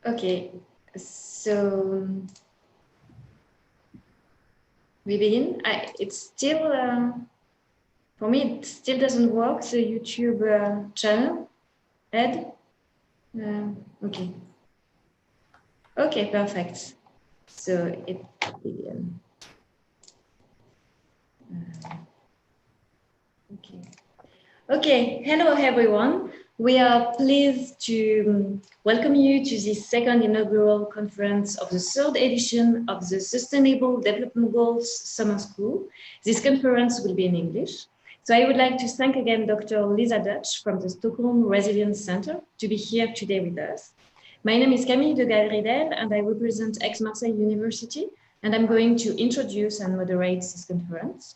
Okay, so we begin. It's still, for me, it still doesn't work, the YouTube channel, Ed. Okay. Okay, perfect. So it began. Okay. Okay, hello everyone. We are pleased to welcome you to the second inaugural conference of the third edition of the Sustainable Development Goals Summer School. This conference will be in English. So I would like to thank again Dr. Lisa Deutsch from the Stockholm Resilience Center to be here today with us. My name is Camille de Galridel and I represent Aix-Marseille University, and I'm going to introduce and moderate this conference.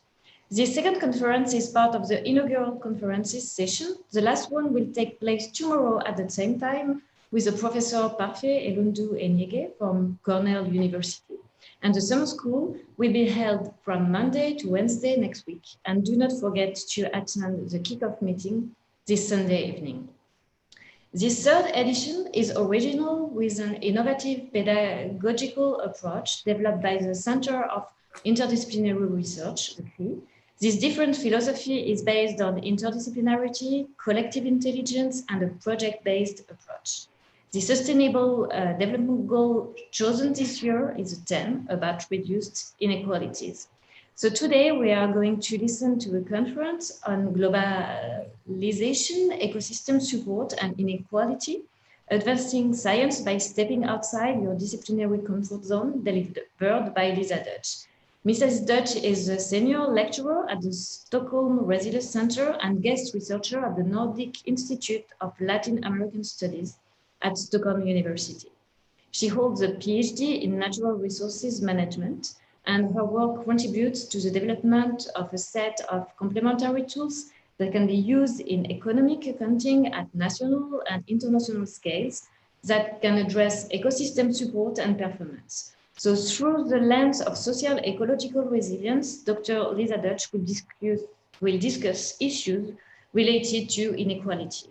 The second conference is part of the inaugural conferences session. The last one will take place tomorrow at the same time with a Professor Parfait Elundu Enyege from Cornell University. And the summer school will be held from Monday to Wednesday next week. And do not forget to attend the kickoff meeting this Sunday evening. This third edition is original with an innovative pedagogical approach developed by the Center of Interdisciplinary Research, the CRI. This different philosophy is based on interdisciplinarity, collective intelligence, and a project-based approach. The sustainable development goal chosen this year is 10 about reduced inequalities. So today we are going to listen to a conference on globalization, ecosystem support and inequality, advancing science by stepping outside your disciplinary comfort zone, delivered by Lisa Deutsch. Mrs. Deutsch is a senior lecturer at the Stockholm Resilience Center and guest researcher at the Nordic Institute of Latin American Studies at Stockholm University. She holds a PhD in natural resources management, and her work contributes to the development of a set of complementary tools that can be used in economic accounting at national and international scales that can address ecosystem support and performance. So through the lens of social-ecological resilience, Dr. Lisa Deutsch will discuss issues related to inequality.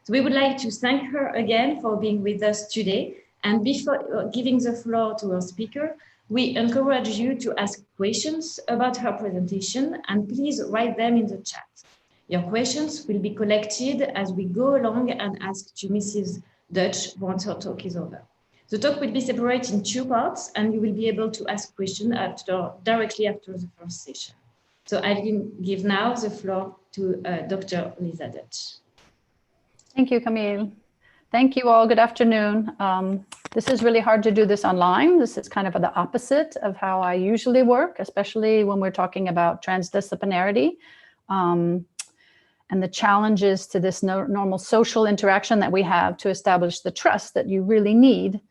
So we would like to thank her again for being with us today. And before giving the floor to our speaker, we encourage you to ask questions about her presentation, and please write them in the chat. Your questions will be collected as we go along and asked to Mrs. Deutsch once her talk is over. The talk will be separated in two parts, and you will be able to ask questions directly after the first session. So I will give now the floor to Dr. Lisa Deutsch. Thank you, Camille. Thank you all. Good afternoon. This is really hard to do this online. This is kind of the opposite of how I usually work, especially when we're talking about transdisciplinarity and the challenges to this normal social interaction that we have to establish the trust that you really need,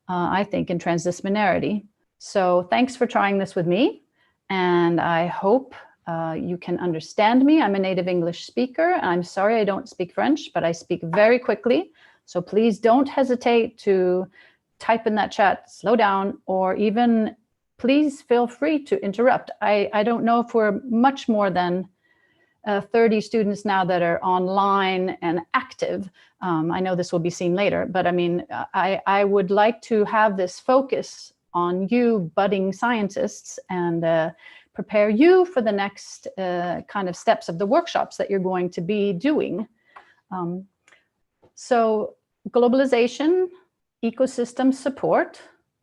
I think, in transdisciplinarity. So thanks for trying this with me, and I hope you can understand me. I'm a native English speaker. I'm sorry I don't speak French, but I speak very quickly. So please don't hesitate to type in that chat, slow down, or even please feel free to interrupt. I don't know if we're much more than 30 students now that are online and active. I know this will be seen later, but I mean, I would like to have this focus on you budding scientists and prepare you for the next kind of steps of the workshops that you're going to be doing. So globalization, ecosystem support,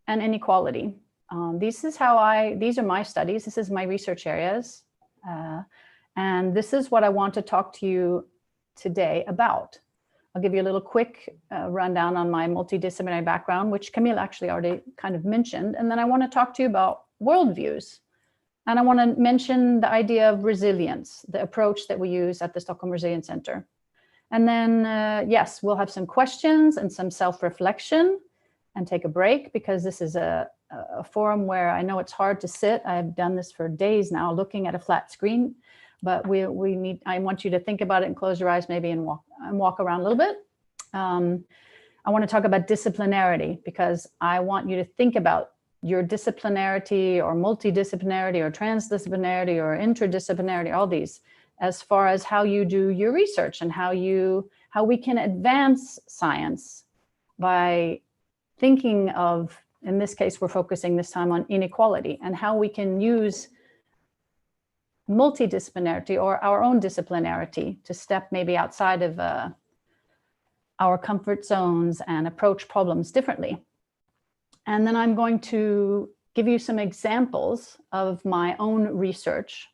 and inequality. These are my studies. This is my research areas. And this is what I want to talk to you today about. I'll give you a little quick rundown on my multidisciplinary background, which Camille actually already kind of mentioned. And then I want to talk to you about worldviews. And I want to mention the idea of resilience, the approach that we use at the Stockholm Resilience Center. And then, yes, we'll have some questions and some self-reflection and take a break, because this is a forum where I know it's hard to sit. I've done this for days now, looking at a flat screen, but I want you to think about it and close your eyes maybe and walk around a little bit. I want to talk about disciplinarity, because I want you to think about your disciplinarity or multidisciplinarity or transdisciplinarity or interdisciplinarity, all these, as far as how you do your research and how we can advance science by thinking of, in this case, we're focusing this time on inequality and how we can use multidisciplinarity or our own disciplinarity to step maybe outside of our comfort zones and approach problems differently. And then I'm going to give you some examples of my own research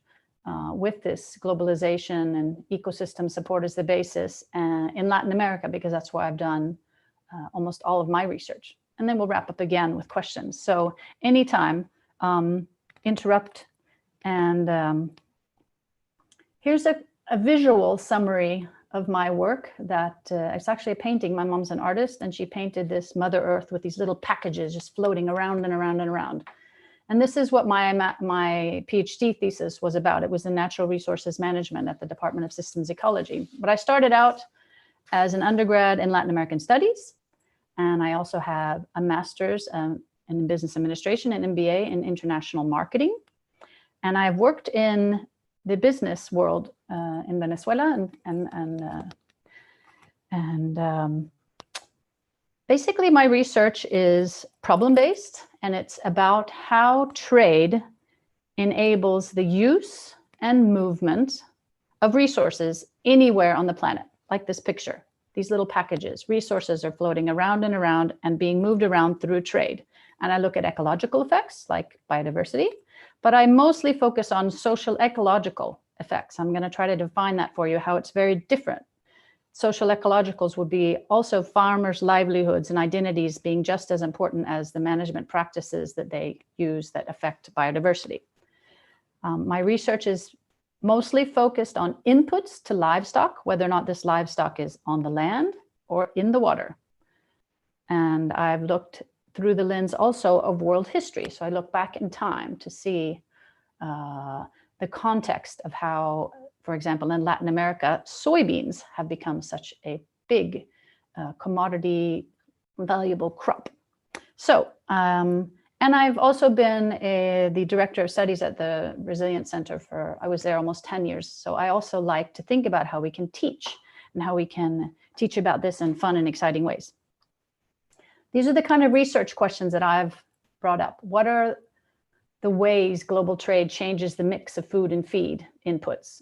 with this globalization and ecosystem support as the basis in Latin America, because that's where I've done almost all of my research. And then we'll wrap up again with questions. So anytime, interrupt. And here's a visual summary of my work that it's actually a painting. My mom's an artist, and she painted this Mother Earth with these little packages just floating around and around and around. And this is what my PhD thesis was about. It was in natural resources management at the Department of Systems Ecology. But I started out as an undergrad in Latin American studies. And I also have a master's in business administration and MBA in international marketing. And I've worked in the business world in Venezuela and basically my research is problem-based, and it's about how trade enables the use and movement of resources anywhere on the planet, like this picture. These little packages, resources are floating around and around and being moved around through trade. And I look at ecological effects like biodiversity, but I mostly focus on social-ecological effects. I'm going to try to define that for you, how it's very different. Social-ecologicals would be also farmers' livelihoods and identities being just as important as the management practices that they use that affect biodiversity. My research is mostly focused on inputs to livestock, whether or not this livestock is on the land or in the water. And I've looked through the lens also of world history. So I look back in time to see the context of how, for example, in Latin America, soybeans have become such a big commodity, valuable crop. So, and I've also been the director of studies at the Resilience Center I was there almost 10 years. So I also like to think about how we can teach and how we can teach about this in fun and exciting ways. These are the kind of research questions that I've brought up. What are the ways global trade changes the mix of food and feed inputs?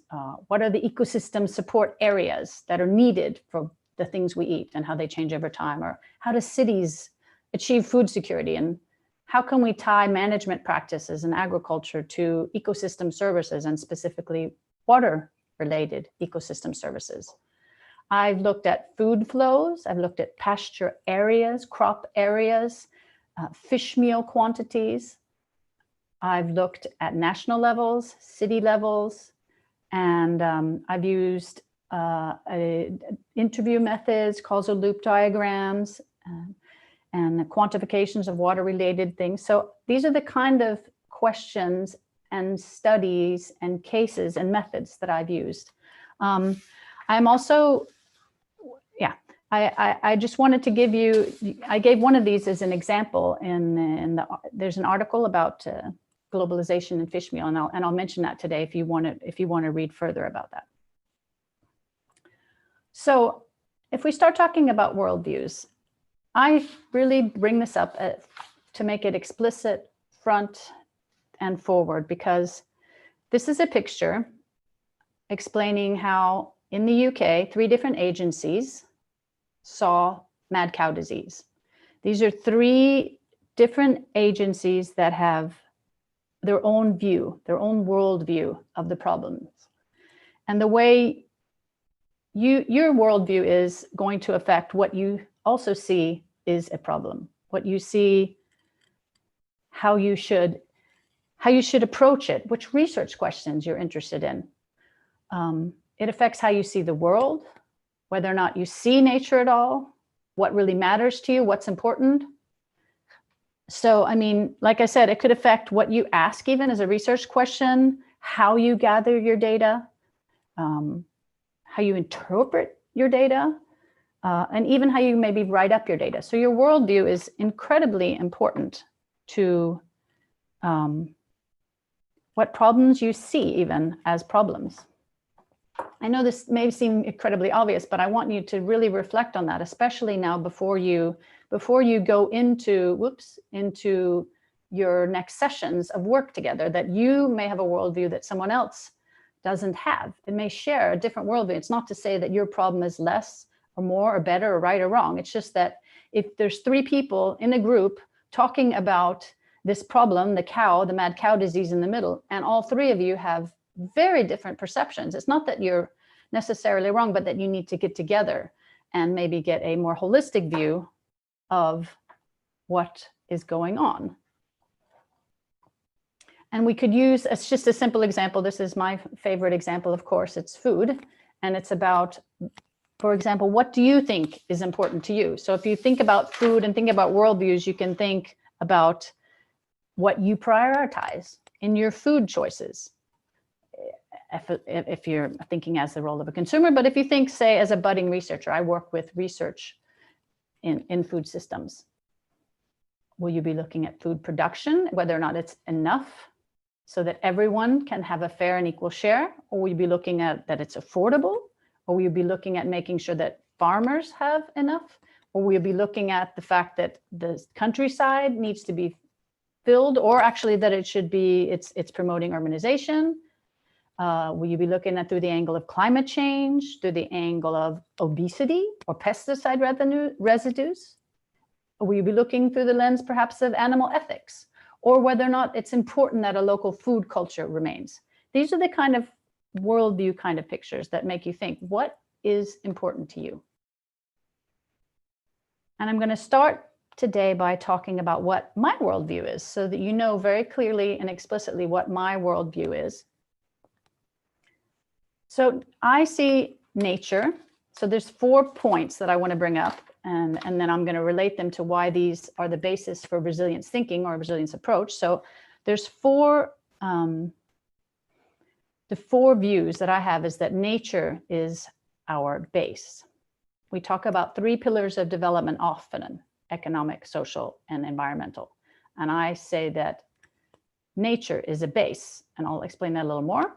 What are the ecosystem support areas that are needed for the things we eat and how they change over time? Or how do cities achieve food security? And how can we tie management practices in agriculture to ecosystem services, and specifically water-related ecosystem services? I've looked at food flows. I've looked at pasture areas, crop areas, fish meal quantities. I've looked at national levels, city levels, and I've used interview methods, causal loop diagrams, and the quantifications of water-related things. So these are the kind of questions and studies and cases and methods that I've used. I'm also, I just wanted to give you, I gave one of these as an example there's an article about globalization and fish meal, and I'll mention that today if you want to read further about that. So if we start talking about worldviews, I really bring this up to make it explicit front and forward, because this is a picture explaining how in the UK, 3 different agencies saw mad cow disease. These are 3 different agencies that have their own view, their own worldview of the problems. And the way your worldview is going to affect what you also see is a problem. What you see, how you should approach it, which research questions you're interested in. It affects how you see the world, whether or not you see nature at all, what really matters to you, what's important. So, I mean, like I said, it could affect what you ask even as a research question, how you gather your data, how you interpret your data, and even how you maybe write up your data. So your worldview is incredibly important to what problems you see even as problems. I know this may seem incredibly obvious, but I want you to really reflect on that, especially now before you go into your next sessions of work together, that you may have a worldview that someone else doesn't have. It may share a different worldview. It's not to say that your problem is less or more or better or right or wrong. It's just that if there's 3 people in a group talking about this problem, the mad cow disease in the middle, and all 3 of you have very different perceptions. It's not that you're necessarily wrong, but that you need to get together and maybe get a more holistic view of what is going on. And we could use, it's just a simple example. This is my favorite example, of course, it's food. And it's about, for example, what do you think is important to you? So if you think about food and think about worldviews, you can think about what you prioritize in your food choices. If you're thinking as the role of a consumer, but if you think, say, as a budding researcher, I work with research in food systems. Will you be looking at food production, whether or not it's enough so that everyone can have a fair and equal share? Or will you be looking at that it's affordable? Or will you be looking at making sure that farmers have enough? Or will you be looking at the fact that the countryside needs to be filled, or actually that it should be, it's promoting urbanization? Will you be looking at through the angle of climate change, through the angle of obesity or pesticide residues? Or will you be looking through the lens perhaps of animal ethics, or whether or not it's important that a local food culture remains? These are the kind of worldview kind of pictures that make you think, what is important to you? And I'm going to start today by talking about what my worldview is, so that you know very clearly and explicitly what my worldview is. So I see nature. So there's 4 points that I want to bring up, and then I'm going to relate them to why these are the basis for resilience thinking or resilience approach. So there's 4, the 4 views that I have is that nature is our base. We talk about 3 pillars of development often: economic, social, and environmental. And I say that nature is a base, and I'll explain that a little more.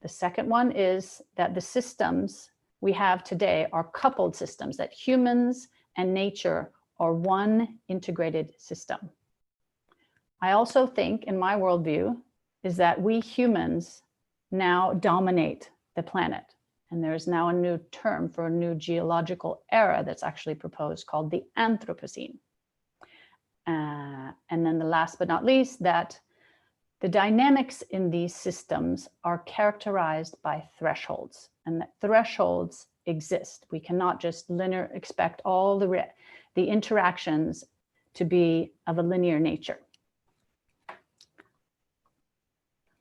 The second one is that the systems we have today are coupled systems, that humans and nature are one integrated system. I also think, in my worldview, is that we humans now dominate the planet. And there is now a new term for a new geological era that's actually proposed called the Anthropocene. And then the last but not least, that the dynamics in these systems are characterized by thresholds, and that thresholds exist. We cannot just expect all the interactions to be of a linear nature.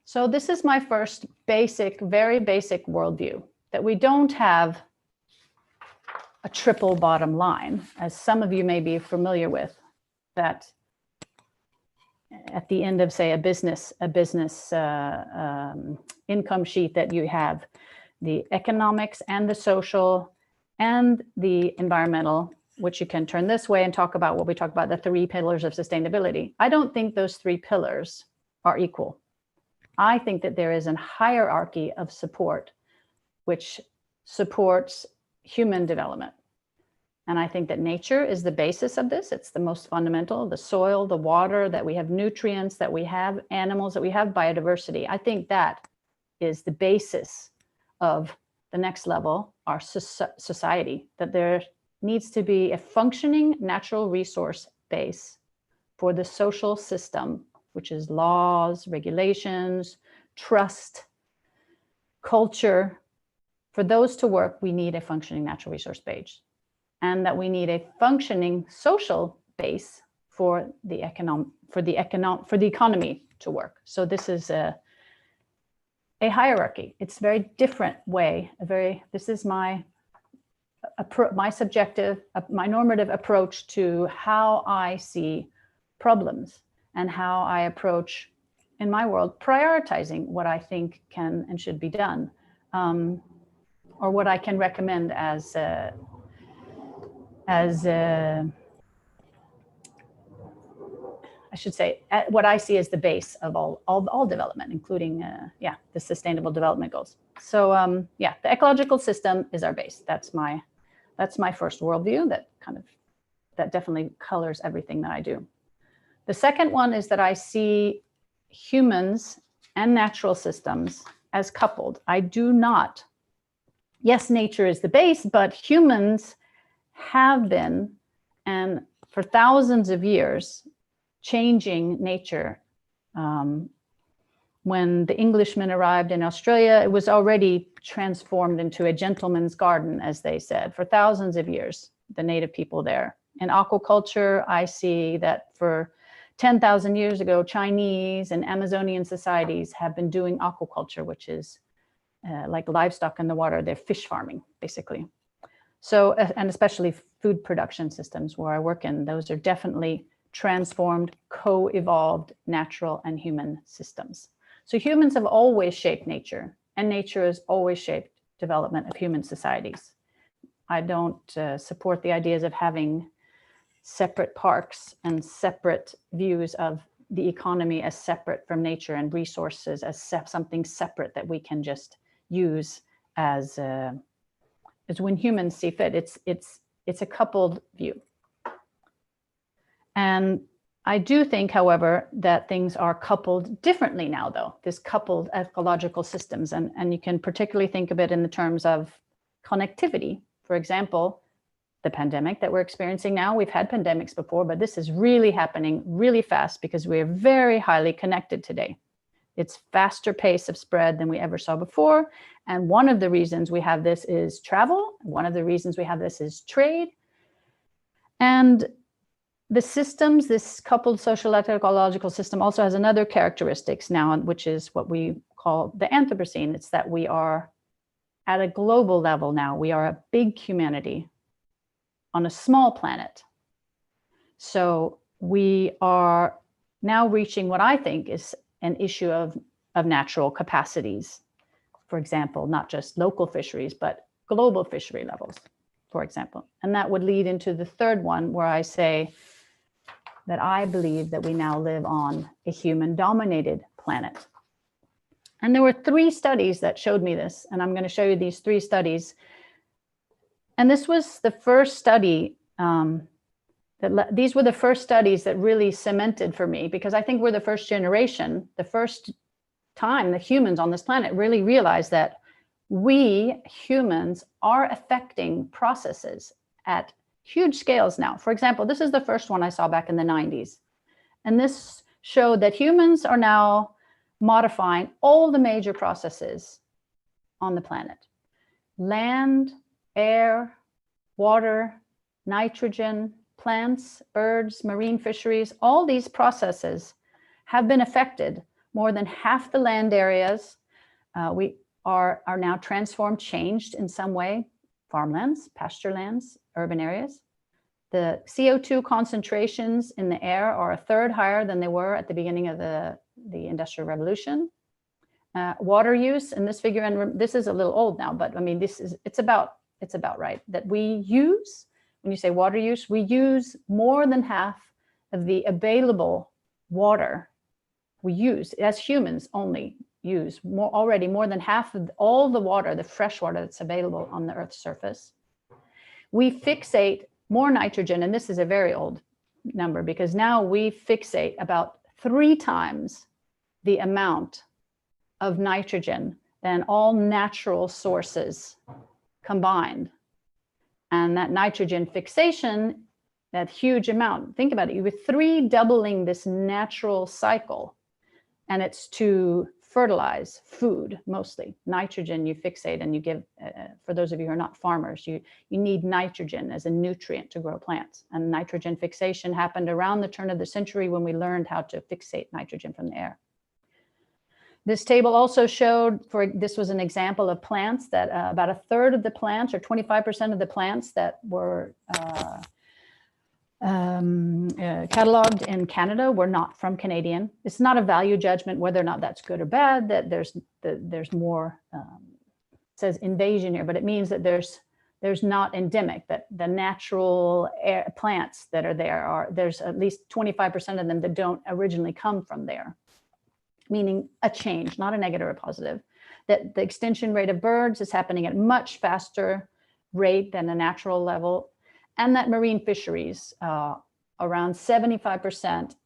So this is my first basic, very basic worldview, that we don't have a triple bottom line, as some of you may be familiar with, that at the end of, say, a business income sheet, that you have the economics and the social and the environmental, which you can turn this way and talk about what we talk about, the 3 pillars of sustainability. I don't think those 3 pillars are equal. I think that there is a hierarchy of support which supports human development. And I think that nature is the basis of this. It's the most fundamental: the soil, the water, that we have nutrients, that we have animals, that we have biodiversity. I think that is the basis of the next level, our society, that there needs to be a functioning natural resource base for the social system, which is laws, regulations, trust, culture. For those to work, we need a functioning natural resource base. And that we need a functioning social base for the economy to work. So this is a hierarchy. It's a very different way. This is my subjective, my normative approach to how I see problems and how I approach, in my world, prioritizing what I think can and should be done, or what I can recommend as I should say, what I see as the base of all development, including, the Sustainable Development Goals. So the ecological system is our base. That's my first worldview that definitely colors everything that I do. The second one is that I see humans and natural systems as coupled. I do not, yes, nature is the base, but humans have been, and for thousands of years, changing nature. When the Englishmen arrived in Australia, it was already transformed into a gentleman's garden, as they said, for thousands of years, the native people there. In aquaculture, I see that for 10,000 years ago, Chinese and Amazonian societies have been doing aquaculture, which is like livestock in the water. They're fish farming, basically. So, and especially food production systems where I work in, those are definitely transformed, co-evolved natural and human systems. So humans have always shaped nature, and nature has always shaped development of human societies. I don't support the ideas of having separate parks and separate views of the economy as separate from nature and resources as something separate that we can just use as when humans see fit. It's a coupled view. And I do think, however, that things are coupled differently now, though, this coupled ecological systems. And you can particularly think of it in the terms of connectivity. For example, the pandemic that we're experiencing now, we've had pandemics before, but this is really happening really fast because we're very highly connected today. It's faster pace of spread than we ever saw before. And one of the reasons we have this is travel. One of the reasons we have this is trade. And the systems, this coupled social-ecological system also has another characteristics now, which is what we call the Anthropocene. It's that we are at a global level now. We are a big humanity on a small planet. So we are now reaching what I think is an issue of natural capacities. For example, not just local fisheries, but global fishery levels, for example. And that would lead into the third one, where I say that I believe that we now live on a human-dominated planet. And there were 3 studies that showed me this, and I'm going to show you these 3 studies. And this was the first study, these were the first studies that really cemented for me, because I think we're the first generation, the first time that humans on this planet really realized that we humans are affecting processes at huge scales now. For example, this is the first one I saw back in the 90s. And this showed that humans are now modifying all the major processes on the planet. Land, air, water, nitrogen, plants, birds, marine fisheries, all these processes have been affected. More than half the land areas we are now transformed, changed in some way. Farmlands, pasture lands, urban areas. The CO2 concentrations in the air are 1/3 higher than they were at the beginning of the Industrial Revolution. Water use in this figure, and this is a little old now, but I mean, it's about right, that we use, when you say water use, we use more than half of the available water we use, as humans only use, more than half of all the water, the fresh water that's available on the Earth's surface. We fixate more nitrogen, and this is a very old number, because now we fixate about 3 times the amount of nitrogen than all natural sources combined. And that nitrogen fixation, that huge amount, think about it, you were doubling this natural cycle, and it's to fertilize food, mostly. Nitrogen you fixate and you give, for those of you who are not farmers, you need nitrogen as a nutrient to grow plants. And nitrogen fixation happened around the turn of the century when we learned how to fixate nitrogen from the air. This table also showed, this was an example of plants that about 1/3 of the plants, or 25% of the plants that were cataloged in Canada were not from Canadian. It's not a value judgment whether or not that's good or bad, that there's more, it says invasion here, but it means that there's there's not endemic, that the natural plants that are there there's at least 25% of them that don't originally come from there, meaning a change, not a negative or positive. That the extinction rate of birds is happening at much faster rate than the natural level, and that marine fisheries, around 75%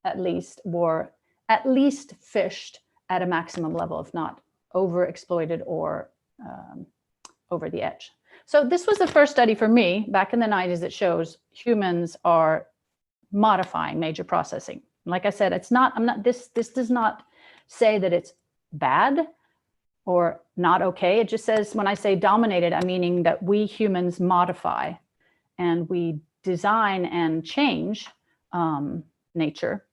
at least, were at least fished at a maximum level, if not overexploited or over the edge. So this was the first study for me back in the 90s that shows humans are modifying major processing. Like I said, this does not say that it's bad or not okay. It just says, when I say dominated, I'm meaning that we humans modify and we design and change nature,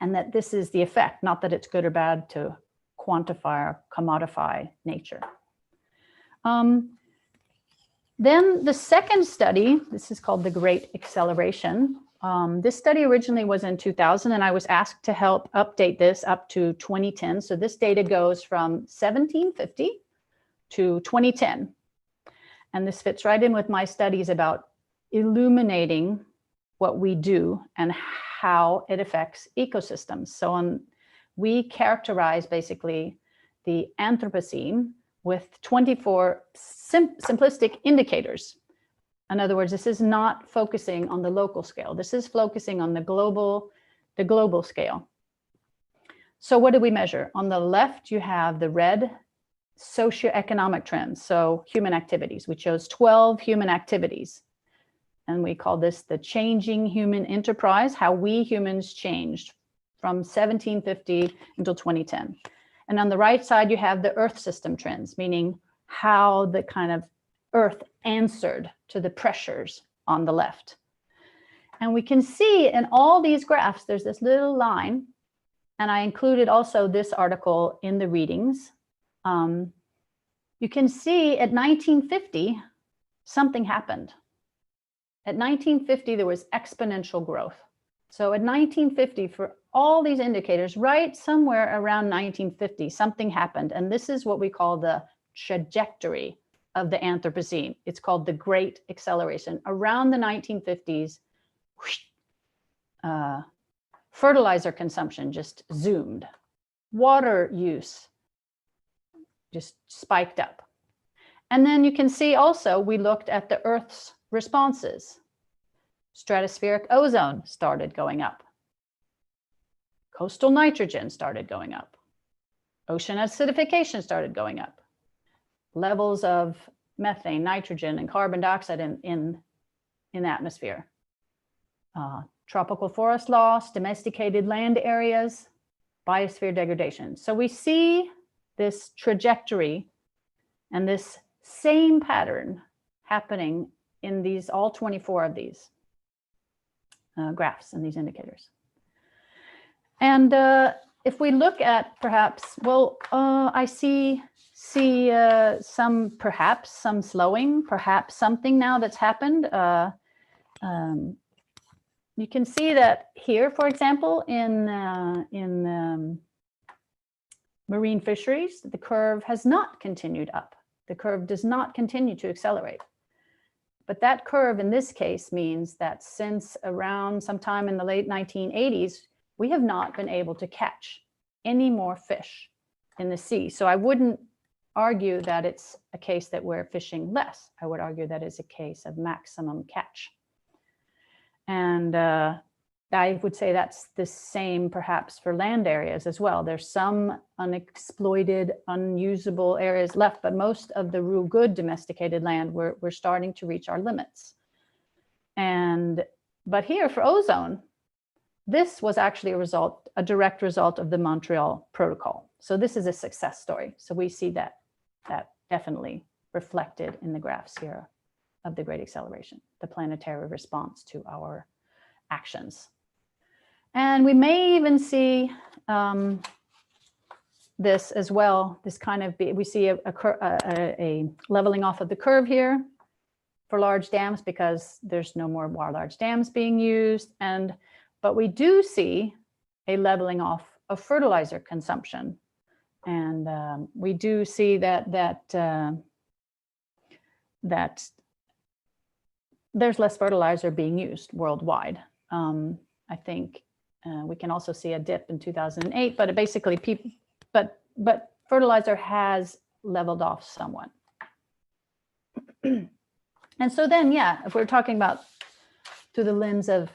and that this is the effect, not that it's good or bad to quantify or commodify nature. Then the second study, this is called the Great Acceleration. This study originally was in 2000, and I was asked to help update this up to 2010. So this data goes from 1750 to 2010. And this fits right in with my studies about illuminating what we do and how it affects ecosystems. So we characterize basically the Anthropocene with 24 simplistic indicators. In other words, this is not focusing on the local scale. This is focusing on the global scale. So what do we measure? On the left, you have the red socioeconomic trends, so human activities. We chose 12 human activities, and we call this the changing human enterprise, how we humans changed from 1750 until 2010. And on the right side, you have the Earth system trends, meaning how the kind of Earth answered to the pressures on the left. And we can see in all these graphs, there's this little line, and I included also this article in the readings. You can see at 1950, something happened. At 1950, there was exponential growth. So at 1950, for all these indicators, right somewhere around 1950, something happened. And this is what we call the trajectory of the Anthropocene. It's called the Great Acceleration. Around the 1950s, fertilizer consumption just zoomed. Water use just spiked up. And then you can see also, we looked at the Earth's responses. Stratospheric ozone started going up. Coastal nitrogen started going up. Ocean acidification started going up. Levels of methane, nitrogen, and carbon dioxide in the atmosphere. Tropical forest loss, domesticated land areas, biosphere degradation. So we see this trajectory and this same pattern happening in these, all 24 of these graphs and these indicators. And if we look at perhaps, well, I see perhaps some slowing, perhaps something now that's happened. You can see that here, for example, in marine fisheries, the curve has not continued up. The curve does not continue to accelerate. But that curve in this case means that since around sometime in the late 1980s, we have not been able to catch any more fish in the sea. So I wouldn't argue that it's a case that we're fishing less. I would argue that it's a case of maximum catch. And I would say that's the same perhaps for land areas as well. There's some unexploited, unusable areas left, but most of the real good domesticated land, we're starting to reach our limits. But here for ozone, this was actually a direct result of the Montreal Protocol. So this is a success story. So we see that definitely reflected in the graphs here of the Great Acceleration, the planetary response to our actions. And we may even see this as well. This kind of, we see a leveling off of the curve here for large dams because there's no more large dams being used. But we do see a leveling off of fertilizer consumption. And we do see that that there's less fertilizer being used worldwide. I think we can also see a dip in 2008, but it basically but fertilizer has leveled off somewhat. And so then, yeah, if we're talking about through the lens of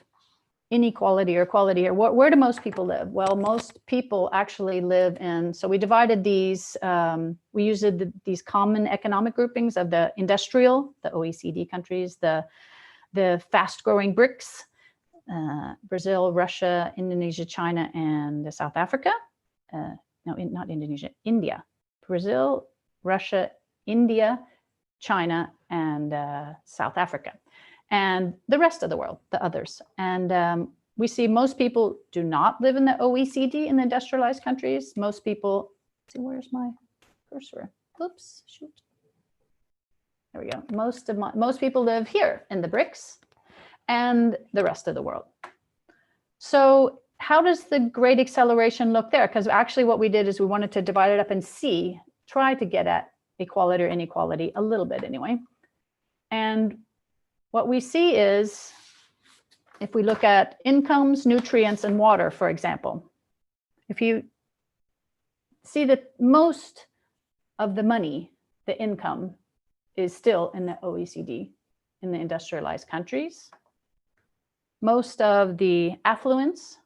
inequality or equality here, where do most people live? Well, most people actually live in, so we divided these, we used these common economic groupings of the industrial, the OECD countries, the fast-growing BRICS, Brazil, Russia, Indonesia, China, and South Africa. Not Indonesia, India. Brazil, Russia, India, China, and South Africa. And the rest of the world, the others. And we see most people do not live in the OECD, in the industrialized countries. Most people, let's see, where's my cursor? Oops, shoot. There we go. Most people live here in the BRICS and the rest of the world. So how does the great acceleration look there? Because actually what we did is we wanted to divide it up and try to get at equality or inequality a little bit anyway. And what we see is, if we look at incomes, nutrients, and water, for example, if you see that most of the money, the income, is still in the OECD, in the industrialized countries. Most of the affluence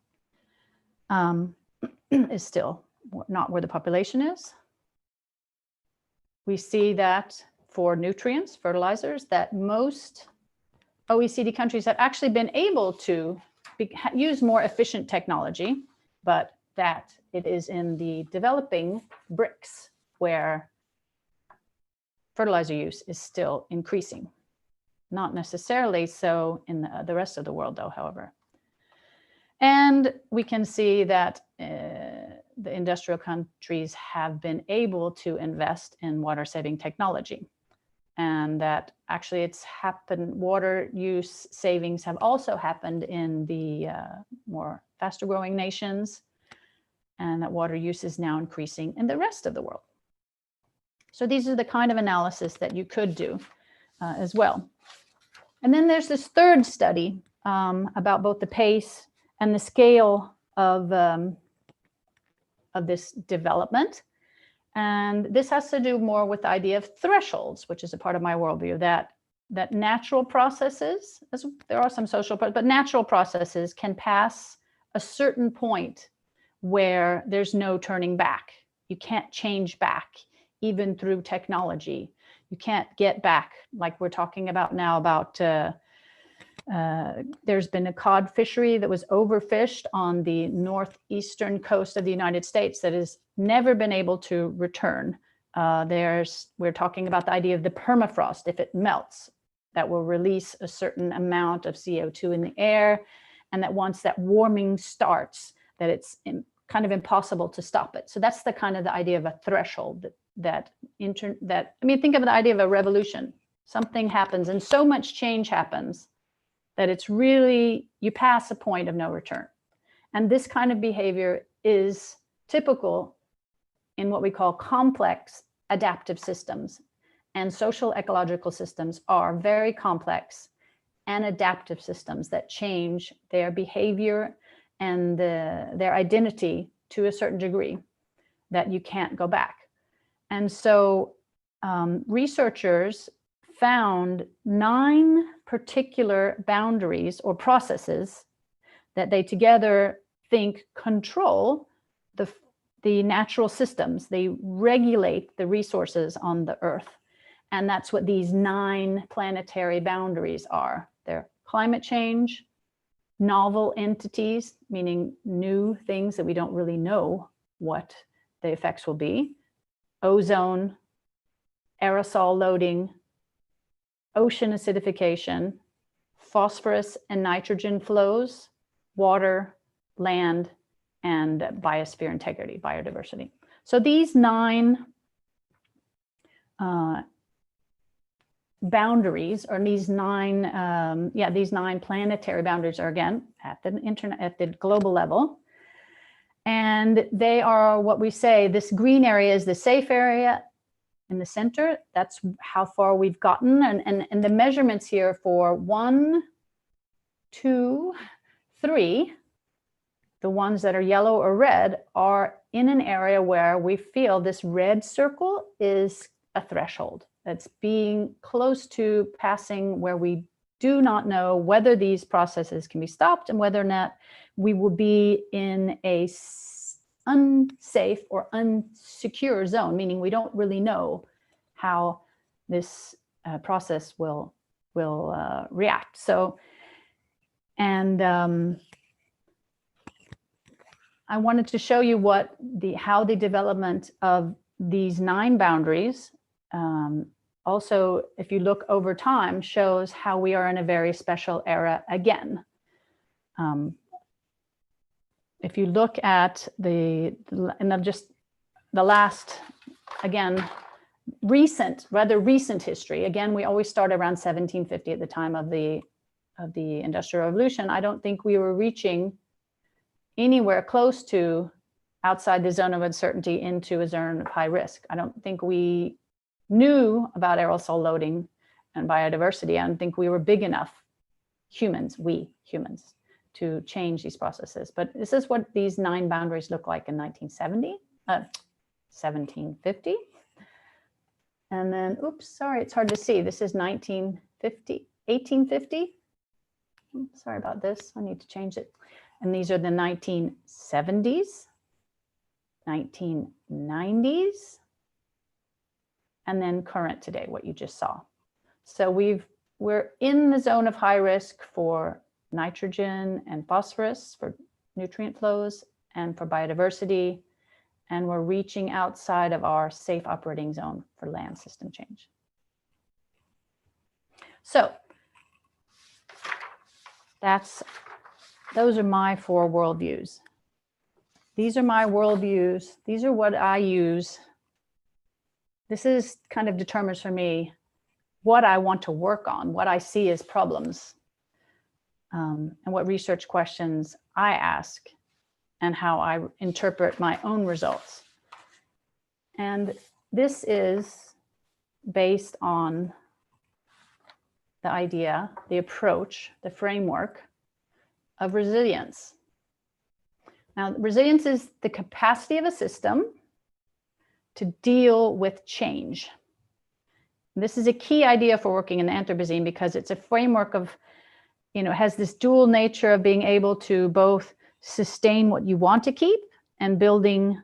is still not where the population is. We see that for nutrients, fertilizers, that most OECD countries have actually been able to use more efficient technology, but that it is in the developing BRICS where fertilizer use is still increasing. Not necessarily so in the rest of the world, though, however. And we can see that the industrial countries have been able to invest in water-saving technology. And that actually it's happened, water use savings have also happened in the more faster growing nations, and that water use is now increasing in the rest of the world. So these are the kind of analysis that you could do as well. And then there's this third study about both the pace and the scale of this development. And this has to do more with the idea of thresholds, which is a part of my worldview, that natural processes, there are some social, but natural processes can pass a certain point where there's no turning back. You can't change back, even through technology. You can't get back, like we're talking about now about, there's been a cod fishery that was overfished on the northeastern coast of the United States that has never been able to return. We're talking about the idea of the permafrost. If it melts, that will release a certain amount of CO2 in the air, and that once that warming starts, that it's kind of impossible to stop it. So that's the kind of the idea of a threshold I mean, think of the idea of a revolution. Something happens and so much change happens that it's really, you pass a point of no return. And this kind of behavior is typical in what we call complex adaptive systems. And social ecological systems are very complex and adaptive systems that change their behavior and their identity to a certain degree that you can't go back. And so researchers found 9 particular boundaries or processes that they together think control the natural systems. They regulate the resources on the Earth. And that's what these 9 planetary boundaries are. They're climate change, novel entities, meaning new things that we don't really know what the effects will be, ozone, aerosol loading, ocean acidification, phosphorus and nitrogen flows, water, land, and biosphere integrity, biodiversity. So these 9 boundaries, or these 9, these 9 planetary boundaries are again at the global level. And they are what we say, this green area is the safe area, in the center, that's how far we've gotten. And the measurements here for 1, 2, 3, the ones that are yellow or red, are in an area where we feel this red circle is a threshold. That's being close to passing where we do not know whether these processes can be stopped and whether or not we will be in a unsafe or unsecure zone, meaning we don't really know how this process will react. So, and I wanted to show you how the development of these 9 boundaries, also, if you look over time, shows how we are in a very special era again. If you look at the last, again, rather recent history, again, we always start around 1750 at the time of the Industrial Revolution. I don't think we were reaching anywhere close to outside the zone of uncertainty into a zone of high risk. I don't think we knew about aerosol loading and biodiversity. I don't think we were big enough, we humans, to change these processes. But this is what these 9 boundaries look like in 1750. And then, oops, sorry, it's hard to see. This is 1850. Sorry about this, I need to change it. And these are the 1970s, 1990s, and then current today, what you just saw. So we're in the zone of high risk for nitrogen and phosphorus, for nutrient flows, and for biodiversity, and we're reaching outside of our safe operating zone for land system change. So those are my 4 worldviews. These are my worldviews. These are what I use. This is kind of determines for me what I want to work on, what I see as problems, and what research questions I ask, and how I interpret my own results. And this is based on the idea, the approach, the framework of resilience. Now, resilience is the capacity of a system to deal with change. And this is a key idea for working in the Anthropocene because it's a framework of, has this dual nature of being able to both sustain what you want to keep and building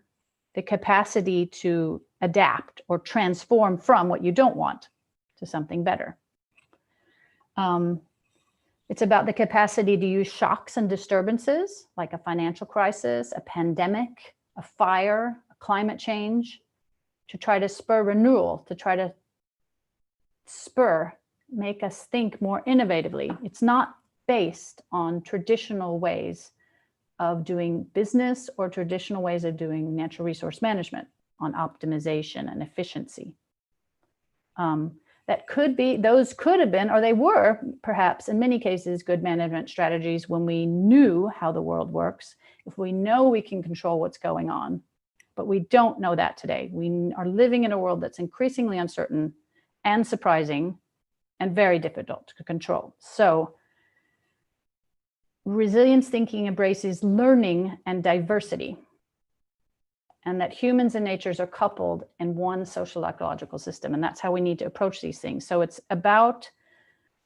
the capacity to adapt or transform from what you don't want to something better. It's about the capacity to use shocks and disturbances like a financial crisis, a pandemic, a fire, a climate change, to try to spur renewal, to try to make us think more innovatively. It's not based on traditional ways of doing business or traditional ways of doing natural resource management, on optimization and efficiency. Those could have been, or they were perhaps in many cases, good management strategies when we knew how the world works, if we know we can control what's going on, but we don't know that today. We are living in a world that's increasingly uncertain and surprising and very difficult to control. So resilience thinking embraces learning and diversity, and that humans and natures are coupled in one social ecological system. And that's how we need to approach these things. So it's about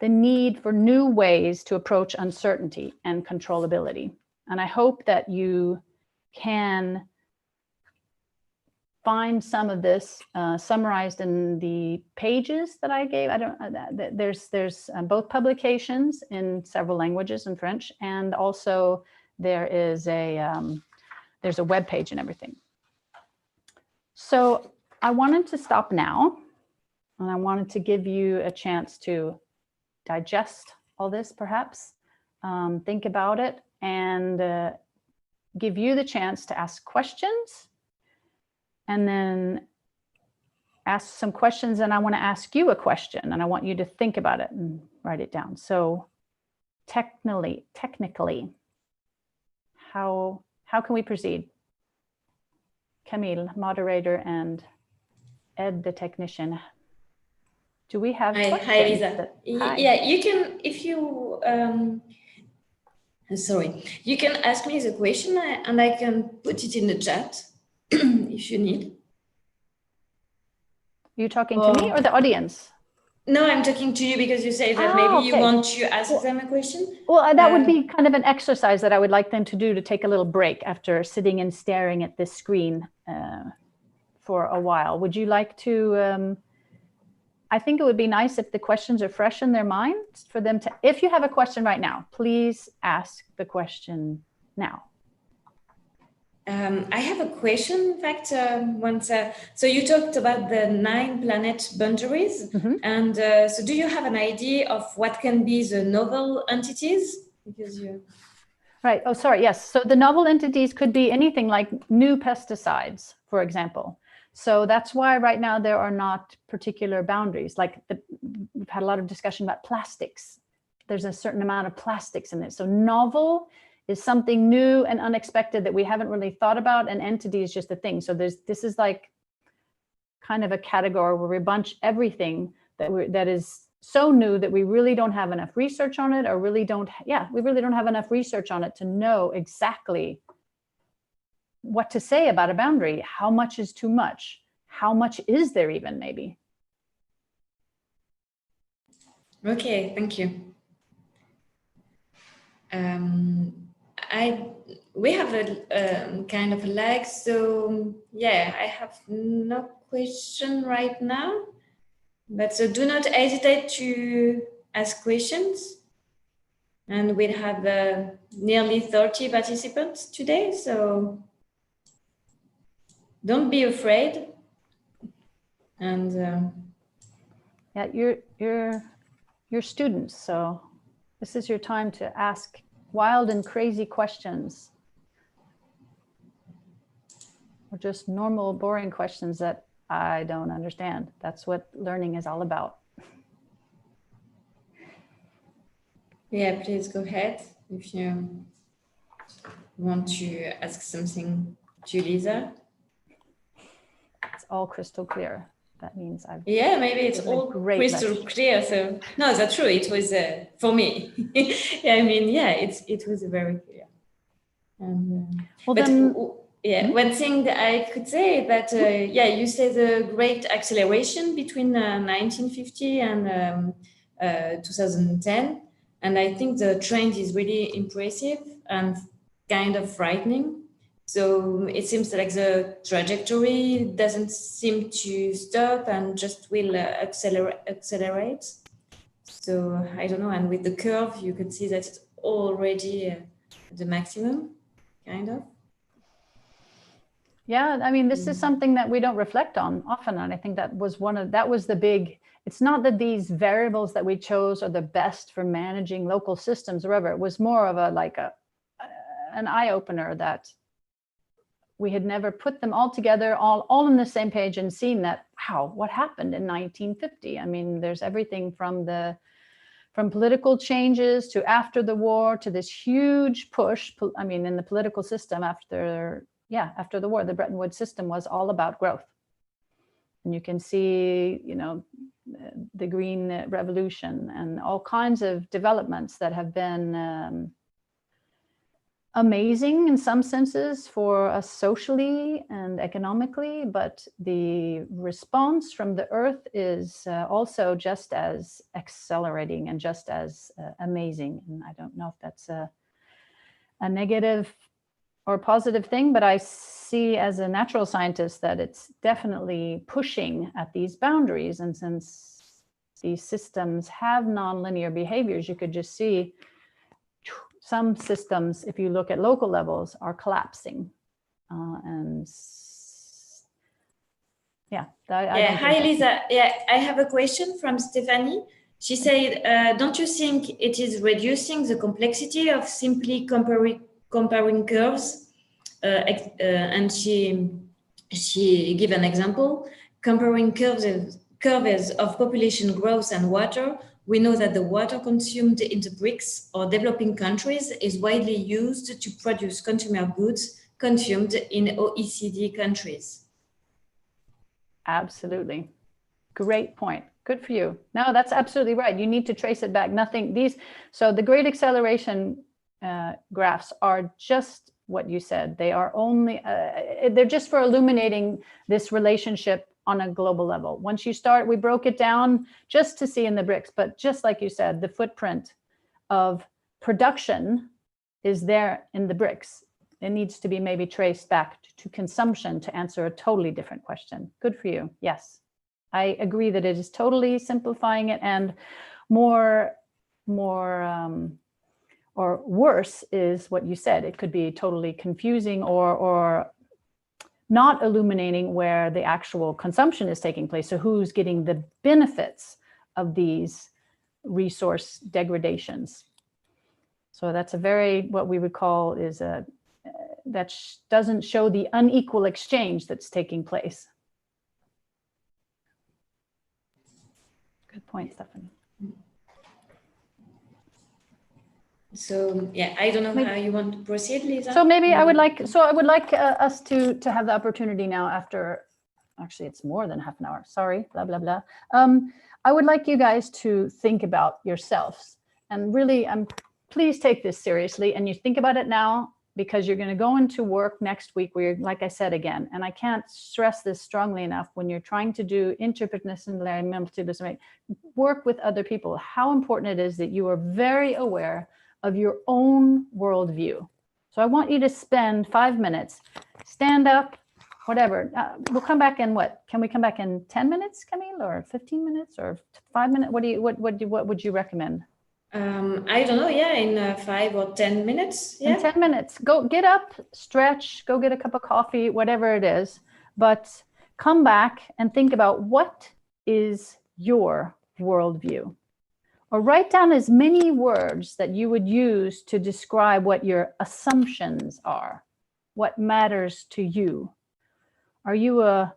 the need for new ways to approach uncertainty and controllability. And I hope that you can find some of this summarized in the pages that I gave. There's both publications in several languages in French, and also there's a web page and everything. So I wanted to stop now, and I wanted to give you a chance to digest all this, perhaps, think about it, and give you the chance to ask questions, and then ask some questions, and I want to ask you a question, and I want you to think about it and write it down. So technically, how can we proceed? Camille, moderator and Ed, the technician. Do we have Hi, questions? hi, Lisa. Hi. Yeah, you can, if you, sorry, you can ask me the question and I can put it in the chat if you need. You talking to me or the audience? No, I'm talking to you because you say that maybe you want to ask them a question. Well, that would be kind of an exercise that I would like them to do, to take a little break after sitting and staring at this screen for a while. Would you like to, I think it would be nice if the questions are fresh in their minds for them to, if you have a question right now, please ask the question now. I have a question, in fact, so you talked about the 9 planet boundaries, and so do you have an idea of what can be the novel entities? Because you... Right, oh, sorry, yes. So the novel entities could be anything like new pesticides, for example. So that's why right now there are not particular boundaries. Like we've had a lot of discussion about plastics. There's a certain amount of plastics in it. So novel is something new and unexpected that we haven't really thought about, and entity is just a thing. So this is like kind of a category where we bunch everything that is so new that we really don't have enough research on it, or we really don't have enough research on it to know exactly what to say about a boundary. How much is too much? How much is there even, maybe? Okay, thank you. We have a kind of a lag, so yeah, I have no question right now, but so do not hesitate to ask questions. And we'll have nearly 30 participants today, so don't be afraid. And yeah, you're students, so this is your time to ask wild and crazy questions, or just normal, boring questions that I don't understand. That's what learning is all about. Yeah, please go ahead if you want to ask something to Lisa. It's all crystal clear. That means I've... Yeah, maybe it's all crystal clear. So no, that's true. It was for me. Yeah, I mean, yeah, it was very clear. Well, but then, yeah, one thing that I could say that yeah, you say the great acceleration between 1950 and 2010, and I think the trend is really impressive and kind of frightening. So it seems like the trajectory doesn't seem to stop and just will accelerate. So I don't know. And with the curve, you could see that it's already the maximum, kind of. Yeah, I mean, this is something that we don't reflect on often. And I think that was the big, it's not that these variables that we chose are the best for managing local systems or whatever. It was more of an eye-opener that we had never put them all together, all on the same page, and seen that, wow, what happened in 1950? I mean, there's everything from political changes to after the war to this huge push. I mean, in the political system after the war, the Bretton Woods system was all about growth. And you can see, you know, the Green Revolution and all kinds of developments that have been amazing in some senses for us socially and economically, but the response from the earth is also just as accelerating and just as amazing. And I don't know if that's a negative or positive thing, but I see as a natural scientist that it's definitely pushing at these boundaries. And since these systems have nonlinear behaviors, you could just see some systems, if you look at local levels, are collapsing. Hi, Lisa. Yeah, I have a question from Stephanie. She said, don't you think it is reducing the complexity of simply comparing curves? And she gave an example, comparing curves of population growth and water. We know that the water consumed in the BRICS or developing countries is widely used to produce consumer goods consumed in OECD countries. Absolutely. Great point. Good for you. No, that's absolutely right. You need to trace it back. So the great acceleration graphs are just what you said. They are only, they're just for illuminating this relationship on a global level. Once you start, we broke it down just to see in the bricks, but just like you said, the footprint of production is there in the bricks. It needs to be maybe traced back to consumption to answer a totally different question. Good for you. Yes, I agree that it is totally simplifying it, and more or worse is what you said. It could be totally confusing or not illuminating where the actual consumption is taking place. So who's getting the benefits of these resource degradations? So that's a very, what we would call is a, that doesn't show the unequal exchange that's taking place. Good point, Stephanie. So yeah, I don't know how you want to proceed, Lisa. So maybe I would like us to have the opportunity now, after, actually it's more than half an hour, sorry, blah, blah, blah. I would like you guys to think about yourselves, and really, please take this seriously, and you think about it now, because you're going to go into work next week where you're, like I said again, and I can't stress this strongly enough, when you're trying to do interdisciplinary, multidisciplinary work with other people, how important it is that you are very aware of your own worldview. So I want you to spend 5 minutes, stand up, whatever. We'll come back in what? Can we come back in 10 minutes, Camille, or 15 minutes, or 5 minutes? What would you recommend? I don't know. Yeah, in 5 or 10 minutes. Yeah. In 10 minutes. Go get up, stretch, go get a cup of coffee, whatever it is. But come back and think about, what is your worldview? Or write down as many words that you would use to describe what your assumptions are, what matters to you. Are you a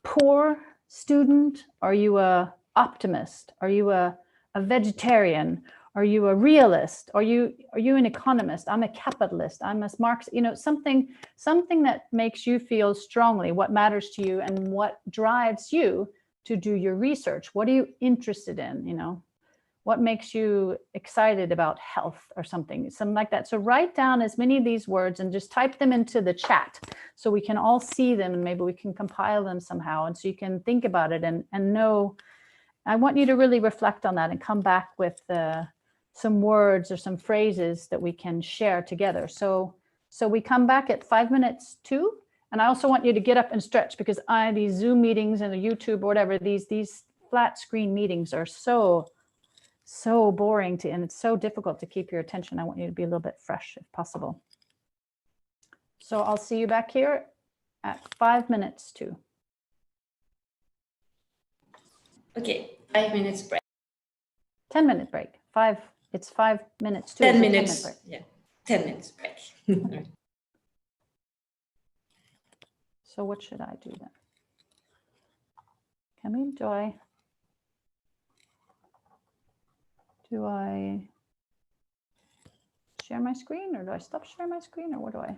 poor student? Are you a optimist? Are you a vegetarian? Are you a realist? Are you an economist? I'm a capitalist. I'm a Marxist. You know, something that makes you feel strongly what matters to you and what drives you to do your research. What are you interested in? You know, what makes you excited about health or something like that. So write down as many of these words and just type them into the chat so we can all see them, and maybe we can compile them somehow. And so you can think about it and know. I want you to really reflect on that and come back with some words or some phrases that we can share together. So we come back at 5 minutes to, and I also want you to get up and stretch, because these Zoom meetings and the YouTube or whatever, these flat screen meetings are so boring and it's so difficult to keep your attention. I want you to be a little bit fresh if possible. So I'll see you back here at 5 minutes to. Okay, 5 minutes break. 10-minute break. It's 5 minutes to. 10 minutes. 10 yeah, 10 minutes break. So what should I do then? Camille, do I share my screen, or do I stop sharing my screen, or what do I?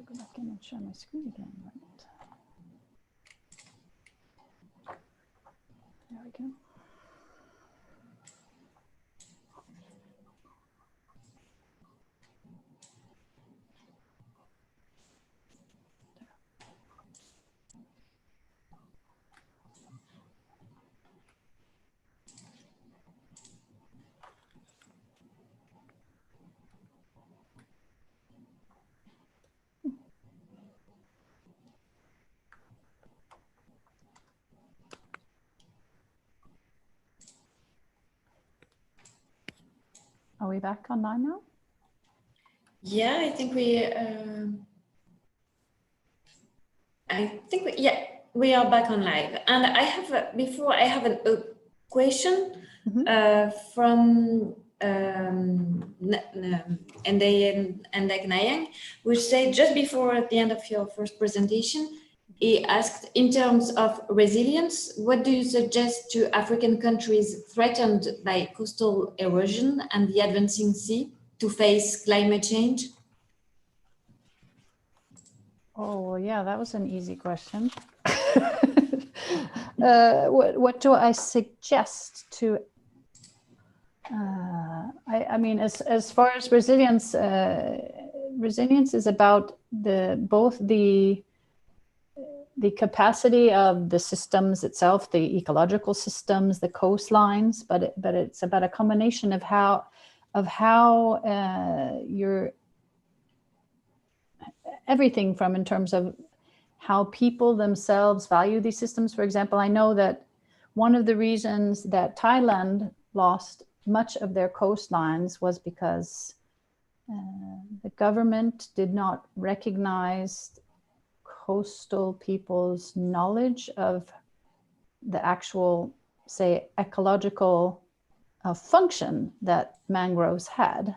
to go back in and share my screen again, right? There we go. Are we back online now? Yeah, I think we. Yeah, we are back on live. And I have a question from Nayang, which said just before the end of your first presentation, he asked, in terms of resilience, what do you suggest to African countries threatened by coastal erosion and the advancing sea to face climate change? Oh, yeah, that was an easy question. What do I suggest to? I mean, as far as resilience, resilience is about both the capacity of the systems itself, the ecological systems, the coastlines, but it's about a combination of how you're everything from in terms of how people themselves value these systems. For example, I know that one of the reasons that Thailand lost much of their coastlines was because the government did not recognize coastal people's knowledge of the actual, say, ecological function that mangroves had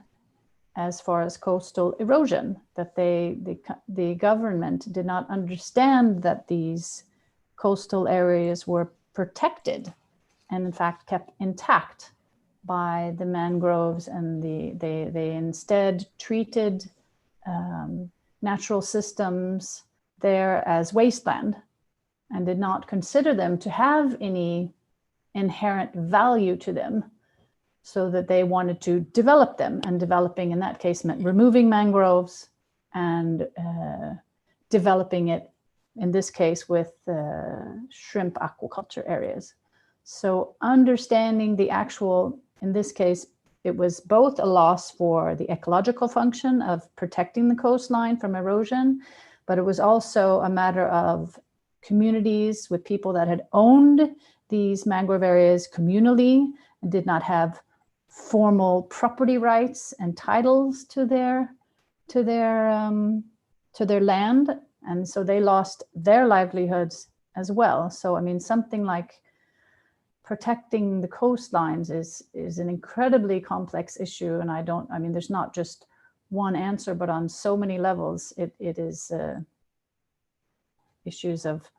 as far as coastal erosion, that the government did not understand that these coastal areas were protected and in fact kept intact by the mangroves, and they instead treated natural systems there as wasteland and did not consider them to have any inherent value to them, so that they wanted to develop them. And developing in that case meant removing mangroves and developing it, in this case, with shrimp aquaculture areas. So understanding the actual, in this case, it was both a loss for the ecological function of protecting the coastline from erosion, but it was also a matter of communities with people that had owned these mangrove areas communally and did not have formal property rights and titles to their land, and so they lost their livelihoods as well. So I mean, something like protecting the coastlines is an incredibly complex issue, and I mean, there's not just one answer, but on so many levels, it is issues of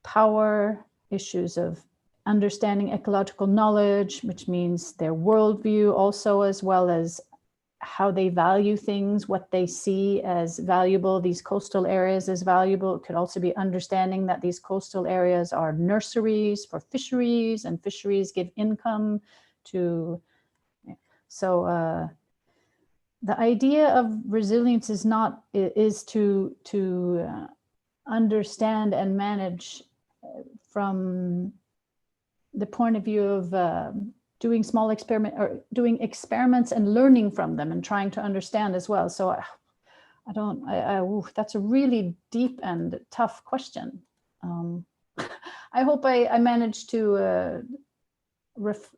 power, issues of understanding ecological knowledge, which means their worldview also, as well as how they value things, what they see as valuable, these coastal areas as valuable. It could also be understanding that these coastal areas are nurseries for fisheries, and fisheries give income to, so the idea of resilience is to understand and manage from the point of view of doing small experiments and learning from them and trying to understand as well. So that's a really deep and tough question. I hope I managed to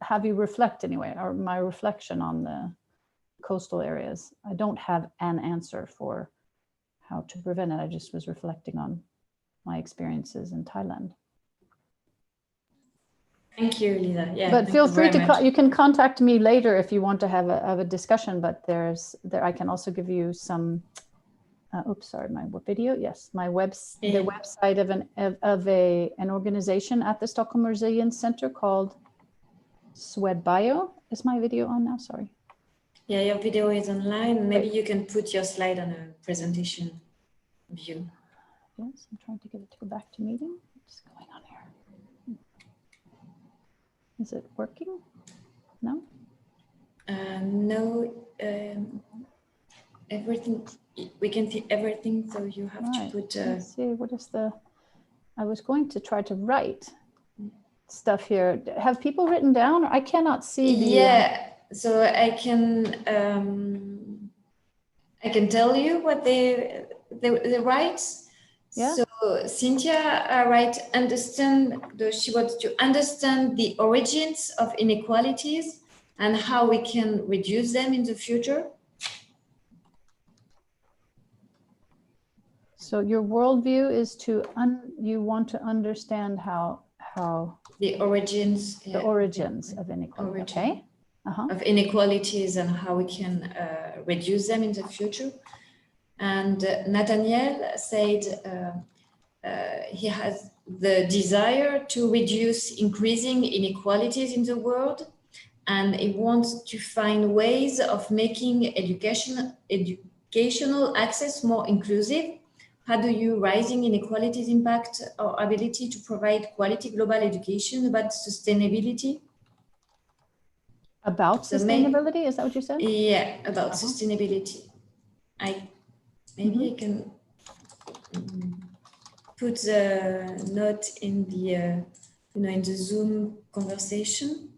have you reflect anyway, or my reflection on the coastal areas. I don't have an answer for how to prevent it. I just was reflecting on my experiences in Thailand. Thank you, Lisa. Yeah, but feel free to you can contact me later if you want to have a discussion. But I can also give you some. Oops, sorry, my video. Yes, my the website of an organization at the Stockholm Resilience Center called Swedbio. Is my video on now? Sorry. Yeah, your video is online. Maybe you can put your slide on a presentation view. Yes, I'm trying to get it to go back to meeting. What's going on here? Is it working? No? No, everything, we can see everything, so you have to put... Let's see, what is the... I was going to try to write stuff here. Have people written down? I cannot see the... Yeah, so I can tell you what they write. Yeah. So Cynthia write, she wants to understand the origins of inequalities and how we can reduce them in the future. So your worldview is to you want to understand how the origins of inequality. Okay. Of inequalities and how we can reduce them in the future. And Nathaniel said he has the desire to reduce increasing inequalities in the world, and he wants to find ways of making educational access more inclusive. How do you rising inequalities impact our ability to provide quality global education about sustainability? About sustainability, is that what you said? Yeah, about sustainability. Maybe I can put the note in the in the Zoom conversation.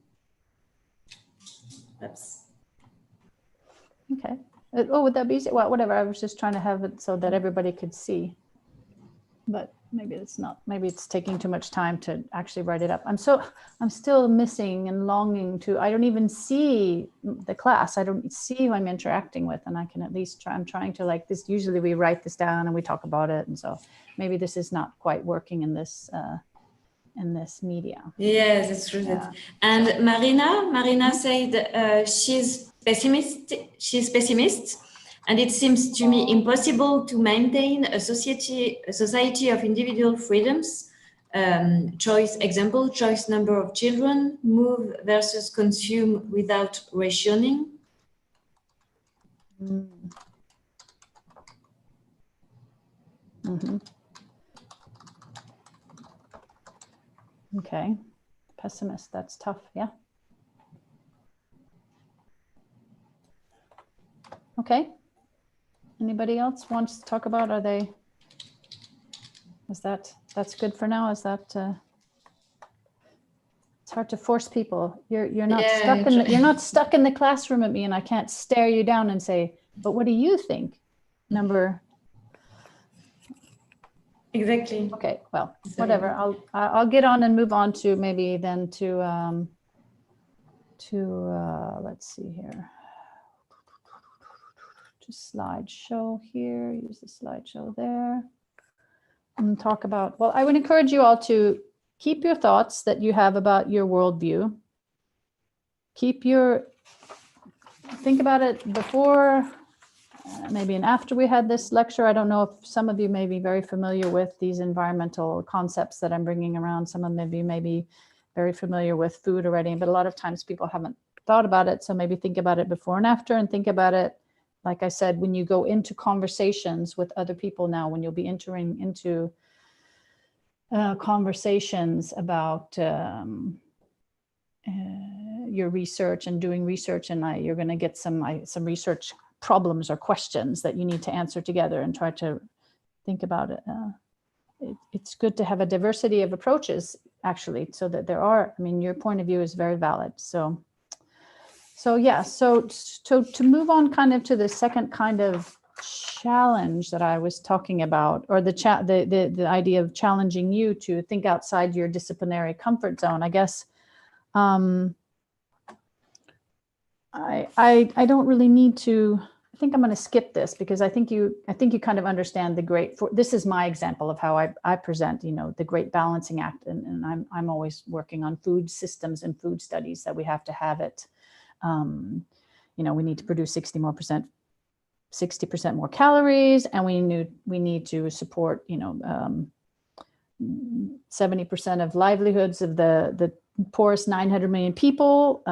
Oops. Okay. Oh, would that be easy? Well, whatever. I was just trying to have it so that everybody could see. But maybe it's not. Maybe it's taking too much time to actually write it up. I'm still missing and longing to. I don't even see the class. I don't see who I'm interacting with, and I can at least try. I'm trying to like this. Usually we write this down and we talk about it, and so maybe this is not quite working in this media. Yes, that's true. Yeah. And Marina said she's pessimist, and it seems to me impossible to maintain a society of individual freedoms. Choice number of children, move versus consume without rationing. Okay, pessimist, that's tough, yeah. Okay, anybody else wants to talk about, that's good for now, is that, it's hard to force people. You're not stuck in the classroom at me and I can't stare you down and say, but what do you think? Exactly. Okay, well, whatever. I'll get on and move on to maybe then to let's see here. To slideshow here. Use the slideshow there. And talk about. Well, I would encourage you all to keep your thoughts that you have about your worldview. Think about it before. Maybe and after we had this lecture. I don't know if some of you may be very familiar with these environmental concepts that I'm bringing around. Some of you may be very familiar with food already, but a lot of times people haven't thought about it. So maybe think about it before and after, and think about it, like I said, when you go into conversations with other people now, when you'll be entering into conversations about your research and doing research, and you're going to get some research problems or questions that you need to answer together and try to think about it. It's good to have a diversity of approaches, actually, so that your point of view is very valid. So yeah, so to move on kind of to the second kind of challenge that I was talking about, or the idea of challenging you to think outside your disciplinary comfort zone, I guess. I don't really need to. I think I'm going to skip this because I think you kind of understand this is my example of how I present, the Great Balancing Act, and I'm always working on food systems and food studies that we have to have it. We need to produce 60% more calories, and we need to support 70% of livelihoods of the poorest 900 million people.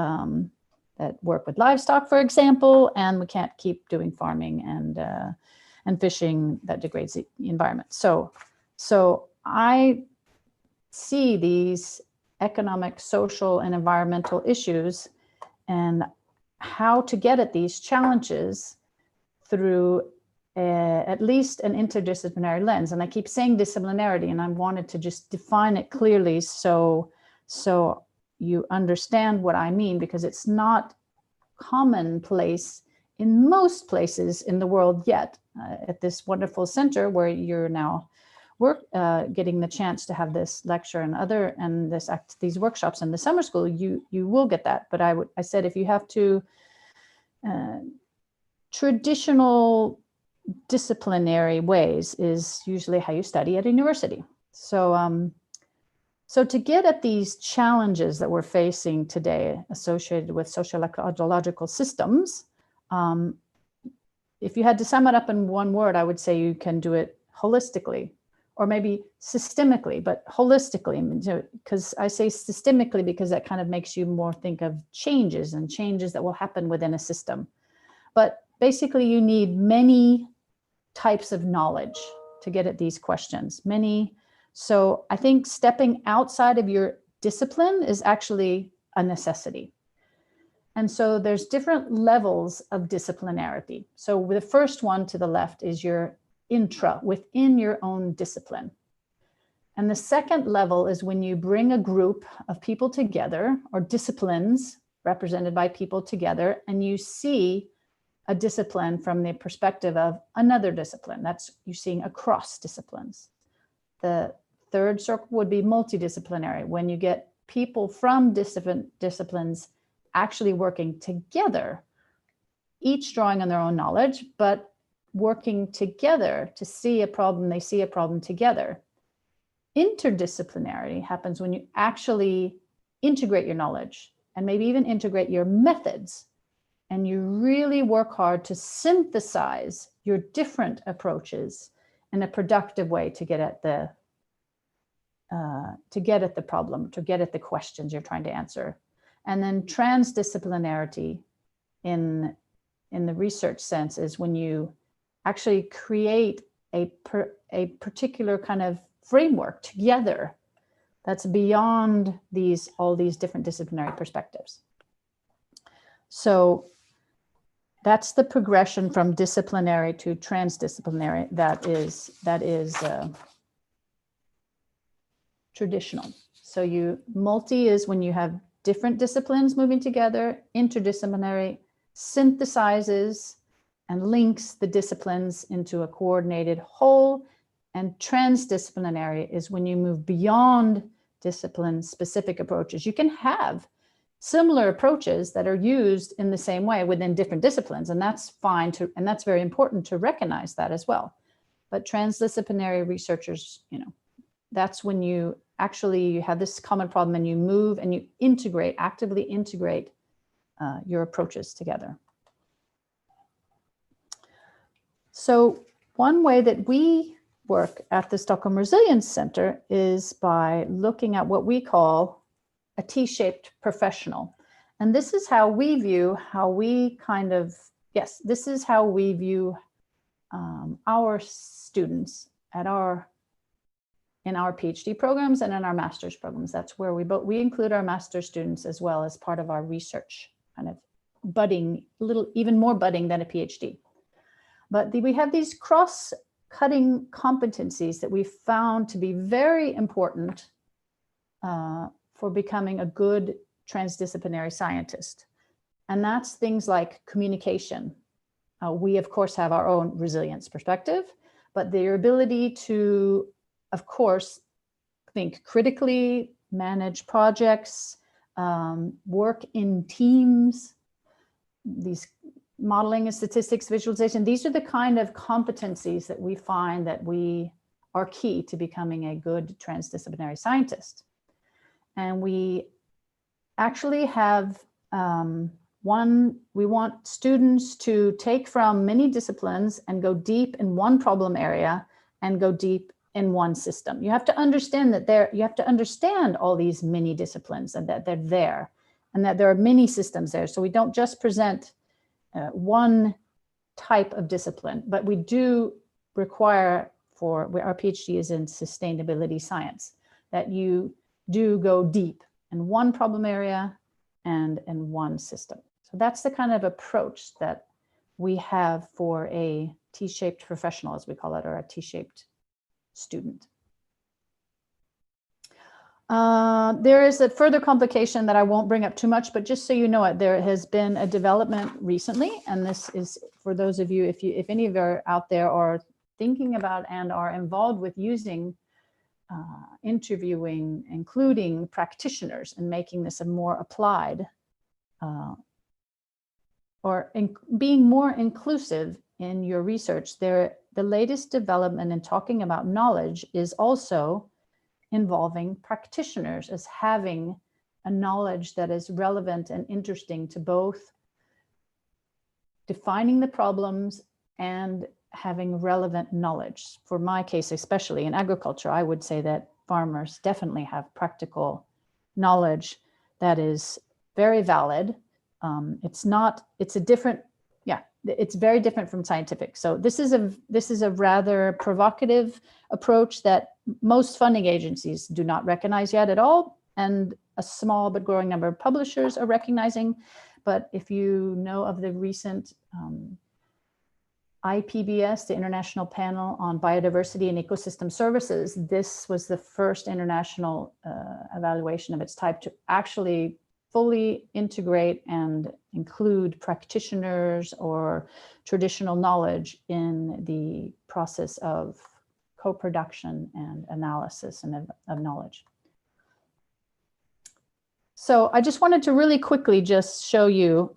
that work with livestock, for example, and we can't keep doing farming and fishing that degrades the environment. So I see these economic, social, and environmental issues and how to get at these challenges through at least an interdisciplinary lens. And I keep saying disciplinarity, and I wanted to just define it clearly so you understand what I mean, because it's not commonplace in most places in the world yet. At this wonderful center where you're now getting the chance to have this lecture and these workshops in the summer school, you will get that. But I said, if you have to, traditional disciplinary ways is usually how you study at a university. So to get at these challenges that we're facing today associated with social-ecological systems, if you had to sum it up in one word, I would say you can do it holistically, or maybe systemically, but holistically. Because I say systemically because that kind of makes you more think of changes that will happen within a system. But basically, you need many types of knowledge to get at these questions. So I think stepping outside of your discipline is actually a necessity. And so there's different levels of disciplinarity. So the first one to the left is your within your own discipline. And the second level is when you bring a group of people together, or disciplines represented by people together, and you see a discipline from the perspective of another discipline. That's you seeing across disciplines. The third circle would be multidisciplinary, when you get people from different disciplines actually working together, each drawing on their own knowledge, but working together to see a problem. They see a problem together. Interdisciplinarity happens when you actually integrate your knowledge and maybe even integrate your methods, and you really work hard to synthesize your different approaches in a productive way to get at the problem, to get at the questions you're trying to answer. And then transdisciplinarity in the research sense is when you actually create a particular kind of framework together that's beyond all these different disciplinary perspectives. So that's the progression from disciplinary to transdisciplinary that is traditional. So multi is when you have different disciplines moving together. Interdisciplinary synthesizes and links the disciplines into a coordinated whole. And transdisciplinary is when you move beyond discipline-specific approaches. You can have similar approaches that are used in the same way within different disciplines, and that's fine and that's very important to recognize that as well. But transdisciplinary researchers, that's when you have this common problem and you move and you actively integrate your approaches together. So one way that we work at the Stockholm Resilience Center is by looking at what we call a T-shaped professional. And this is how we view our students in our PhD programs and in our master's programs. That's where we include our master's students as well as part of our research, kind of budding, even more budding than a PhD. But we have these cross-cutting competencies that we found to be very important for becoming a good transdisciplinary scientist. And that's things like communication. We, of course, have our own resilience perspective, but their ability to, of course, think critically, manage projects, work in teams, these modeling and statistics, visualization, these are the kind of competencies that we find that are key to becoming a good transdisciplinary scientist. And we actually have we want students to take from many disciplines and go deep in one problem area and go deep in one system. You have to understand that you have to understand all these many disciplines and that they're there. and that there are many systems there. So we don't just present one type of discipline, but we do require our PhD is in sustainability science, that you do go deep in one problem area and in one system. So that's the kind of approach that we have for a T-shaped professional, as we call it, or a T-shaped student. There is a further complication that I won't bring up too much, but just so you know it, there has been a development recently, and this is for those of you, if any of you are out there or thinking about and are involved with using interviewing, including practitioners, and making this a more applied being more inclusive in your research. The latest development in talking about knowledge is also involving practitioners as having a knowledge that is relevant and interesting to both defining the problems and having relevant knowledge. For my case, especially in agriculture, I would say that farmers definitely have practical knowledge that is very valid. It's very different from scientific. So this is a rather provocative approach that most funding agencies do not recognize yet at all, and a small but growing number of publishers are recognizing. But if you know of the recent IPBS, the International Panel on Biodiversity and Ecosystem Services, this was the first international evaluation of its type to actually fully integrate and include practitioners or traditional knowledge in the process of co-production and analysis and of knowledge. So I just wanted to really quickly just show you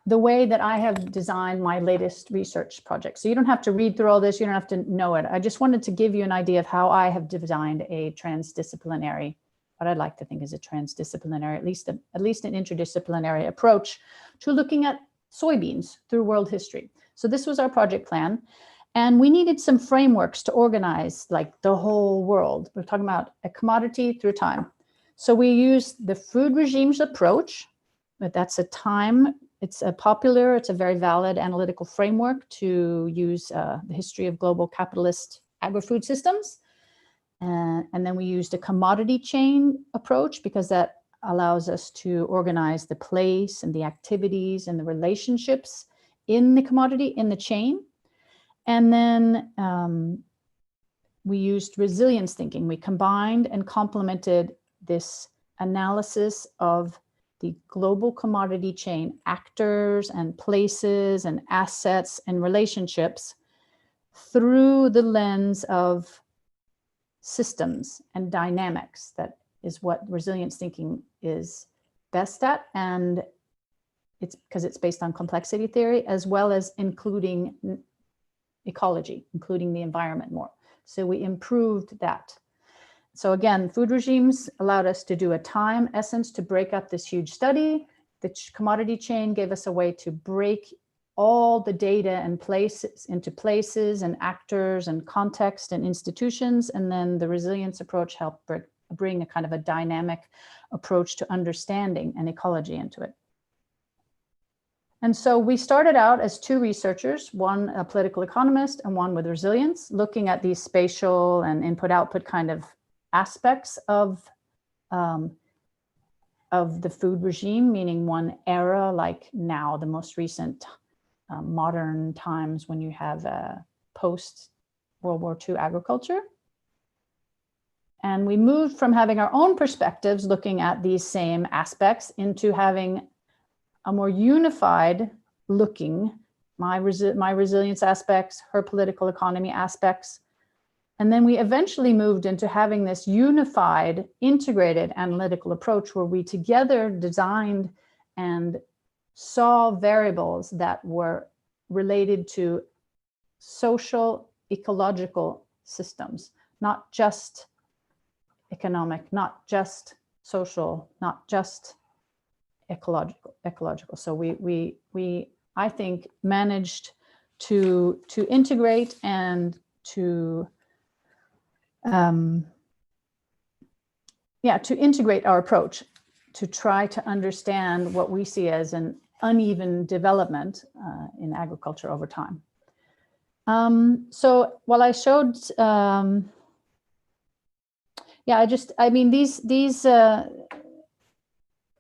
the way that I have designed my latest research project. So you don't have to read through all this, you don't have to know it. I just wanted to give you an idea of how I have designed a transdisciplinary, what I'd like to think is a transdisciplinary, at least an interdisciplinary approach to looking at soybeans through world history. So this was our project plan, and we needed some frameworks to organize like the whole world. We're talking about a commodity through time. So we used the food regimes approach, but that's it's a very valid analytical framework to use the history of global capitalist agri-food systems. And then we used a commodity chain approach because that allows us to organize the place and the activities and the relationships in the commodity, in the chain. And then we used resilience thinking. We combined and complemented this analysis of the global commodity chain, actors and places and assets and relationships through the lens of systems and dynamics. That is what resilience thinking is best at, and it's because it's based on complexity theory, as well as including ecology, including the environment more. So we improved that. So again, food regimes allowed us to do a time essence to break up this huge study. The commodity chain gave us a way to break all the data and places into places and actors and context and institutions. And then the resilience approach helped bring a kind of a dynamic approach to understanding and ecology into it. And so we started out as two researchers, one a political economist and one with resilience, looking at these spatial and input-output kind of aspects of the food regime, meaning one era like now, the most recent modern times when you have post-World War II agriculture. And we moved from having our own perspectives looking at these same aspects into having a more unified looking, my resilience aspects, her political economy aspects. And then we eventually moved into having this unified, integrated analytical approach where we together designed and saw variables that were related to social ecological systems, not just economic, not just social, not just ecological. So we I think managed to integrate and to to integrate our approach to try to understand what we see as an uneven development in agriculture over time. So while I showed,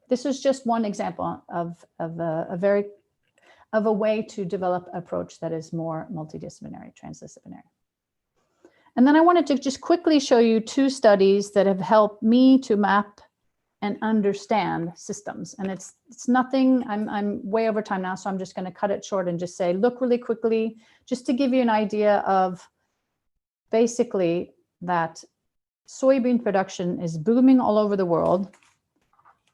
this is just one example of a way to develop an approach that is more multidisciplinary, transdisciplinary. And then I wanted to just quickly show you two studies that have helped me to map and understand systems. And it's nothing, I'm way over time now, so I'm just going to cut it short and just say, look really quickly, just to give you an idea of basically that soybean production is booming all over the world.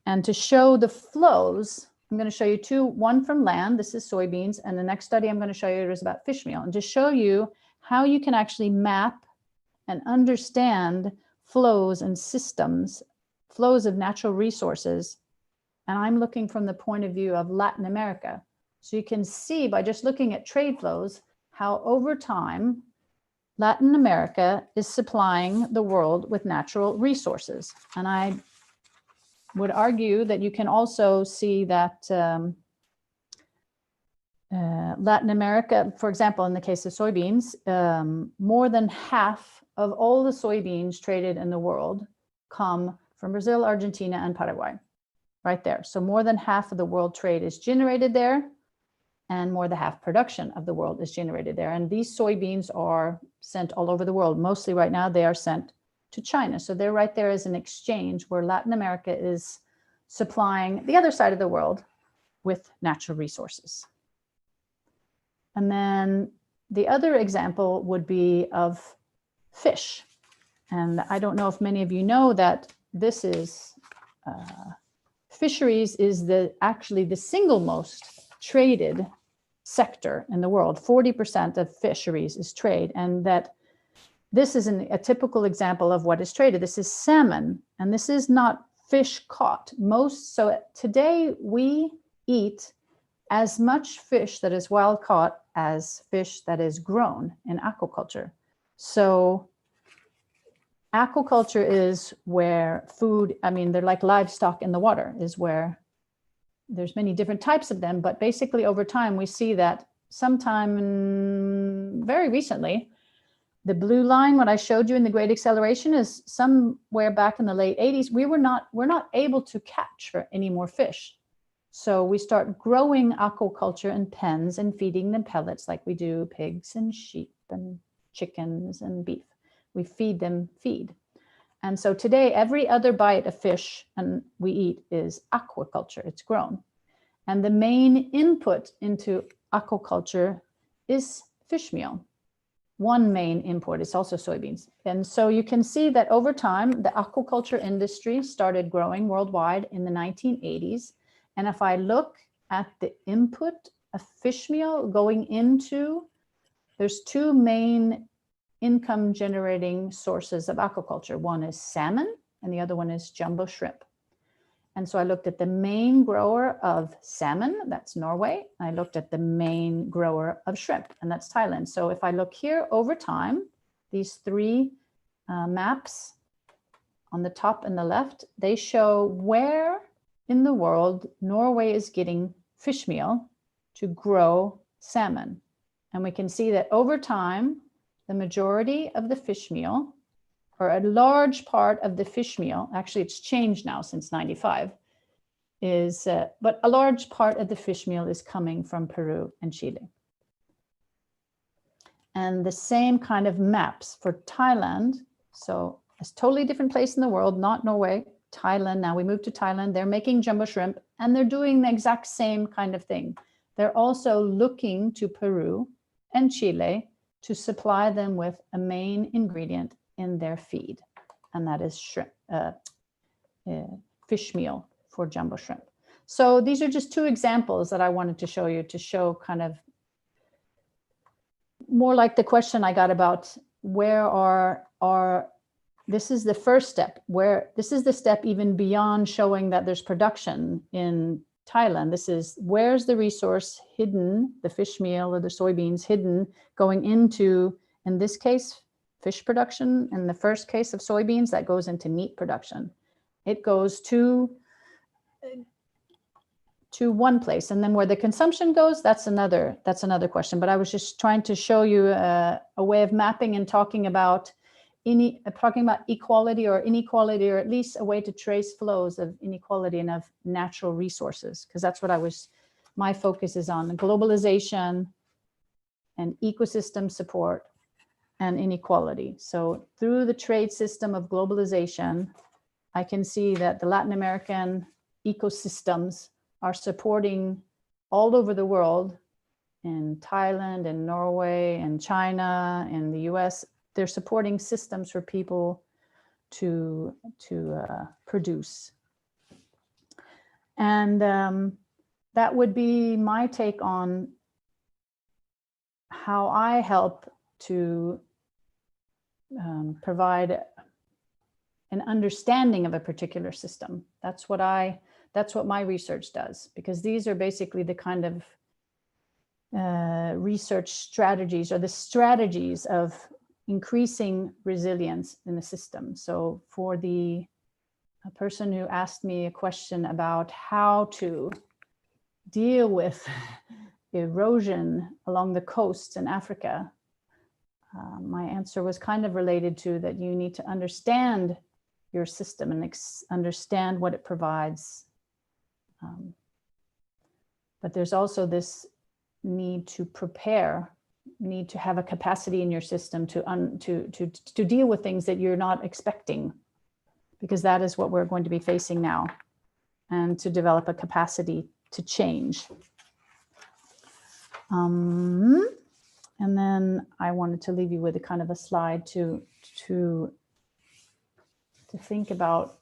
And to show the flows, I'm going to show you two, one from land, this is soybeans, and the next study I'm going to show you is about fish meal, and to show you how you can actually map and understand flows and systems, flows of natural resources. And I'm looking from the point of view of Latin America. So you can see by just looking at trade flows, how over time, Latin America is supplying the world with natural resources. And I would argue that you can also see that Latin America, for example, in the case of soybeans, more than half of all the soybeans traded in the world come from Brazil, Argentina, and Paraguay, right there. So more than half of the world trade is generated there, and more than half production of the world is generated there. And these soybeans are sent all over the world. Mostly right now, they are sent to China. So they're right there as an exchange where Latin America is supplying the other side of the world with natural resources. And then the other example would be of fish. And I don't know if many of you know that this is, fisheries is actually the single most traded sector in the world. 40% of fisheries is trade, and that this is a typical example of what is traded. This is salmon, and this is not fish caught. So today we eat as much fish that is wild caught as fish that is grown in aquaculture. So aquaculture is where food, they're like livestock in the water, is where there's many different types of them, but basically over time we see that sometime very recently, the blue line, what I showed you in the Great Acceleration, is somewhere back in the late 80s, we're not able to catch for any more fish. So we start growing aquaculture in pens and feeding them pellets like we do pigs and sheep and chickens and beef. We feed them feed. And so today, every other bite of fish and we eat is aquaculture, it's grown. And the main input into aquaculture is fish meal. One main import is also soybeans. And so you can see that over time, the aquaculture industry started growing worldwide in the 1980s. And if I look at the input of fish meal going into, there's two main income generating sources of aquaculture. One is salmon and the other one is jumbo shrimp. And so I looked at the main grower of salmon, that's Norway. I looked at the main grower of shrimp, and that's Thailand. So if I look here over time, these three maps on the top and the left, they show where in the world Norway is getting fish meal to grow salmon. And we can see that over time, the majority of the fish meal, or a large part of the fish meal, actually it's changed now since 95, but a large part of the fish meal is coming from Peru and Chile. And the same kind of maps for Thailand. So it's a totally different place in the world, not Norway, Thailand. Now we moved to Thailand, they're making jumbo shrimp and they're doing the exact same kind of thing. They're also looking to Peru and Chile to supply them with a main ingredient in their feed, and that is shrimp, fish meal for jumbo shrimp. So these are just two examples that I wanted to show you to show kind of more like the question I got about where this is the first step, where this is the step even beyond showing that there's production in Thailand. This is where's the resource hidden, the fish meal or the soybeans hidden going into, in this case, fish production. In the first case of soybeans, that goes into meat production. it goes to one place, and then where the consumption goes, that's another question. But I was just trying to show you a way of mapping and talking about equality or inequality, or at least a way to trace flows of inequality and of natural resources, because that's what my focus is on: globalization and ecosystem support and inequality. So through the trade system of globalization, I can see that the Latin American ecosystems are supporting all over the world, in Thailand and Norway and China and the US. They're supporting systems for people to produce. And that would be my take on how I help to provide an understanding of a particular system. That's what my research does, because these are basically the kind of research strategies, or the strategies of increasing resilience in the system. So for a person who asked me a question about how to deal with erosion along the coasts in Africa, my answer was kind of related to that you need to understand your system and understand what it provides. But there's also this need to prepare, need to have a capacity in your system to deal with things that you're not expecting, because that is what we're going to be facing now, and to develop a capacity to change. And then I wanted to leave you with a kind of a slide to think about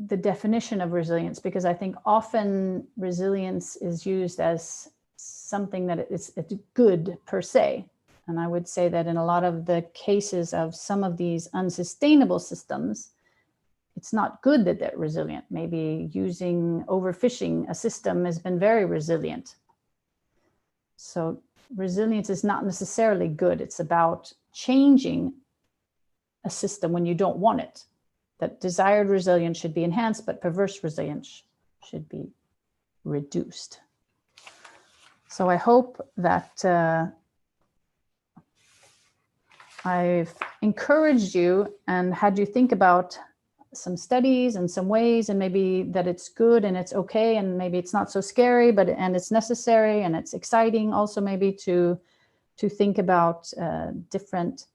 the definition of resilience, because I think often resilience is used as something that it's good per se. And I would say that in a lot of the cases of some of these unsustainable systems, it's not good that they're resilient. Maybe overfishing a system has been very resilient. So resilience is not necessarily good. It's about changing a system when you don't want it. That desired resilience should be enhanced, but perverse resilience should be reduced. So I hope that I've encouraged you and had you think about some studies and some ways, and maybe that it's good and it's okay, and maybe it's not so scary, and it's necessary and it's exciting also, maybe to think about different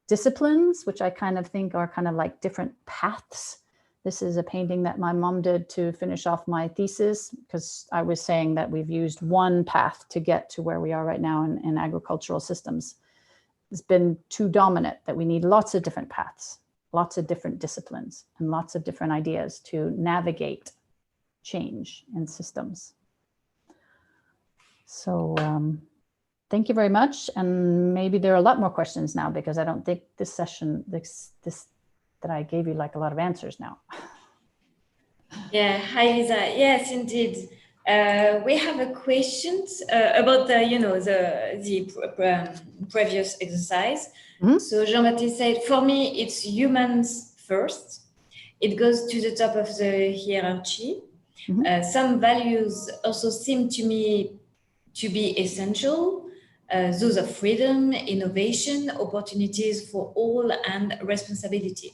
disciplines, which I kind of think are kind of like different paths. This is a painting that my mom did to finish off my thesis, because I was saying that we've used one path to get to where we are right now in agricultural systems. It's been too dominant, that we need lots of different paths, lots of different disciplines, and lots of different ideas to navigate change in systems. So thank you very much. And maybe there are a lot more questions now, because I don't think this session, that I gave you like a lot of answers now. Yeah, hi Lisa. Yes, indeed. We have a question about the previous exercise. Mm-hmm. So Jean-Baptiste said, for me, it's humans first. It goes to the top of the hierarchy. Mm-hmm. Some values also seem to me to be essential. Those of freedom, innovation, opportunities for all, and responsibility.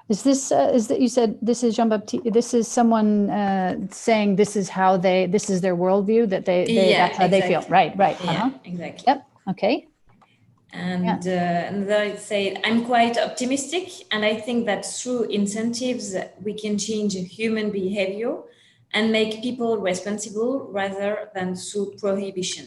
Is that you said this is Jean-Baptiste? This is someone saying this is their worldview, that that's how exactly. They feel. Right. Yeah, exactly. Yep. Okay. And they say, I'm quite optimistic, and I think that through incentives we can change human behavior and make people responsible rather than through prohibition.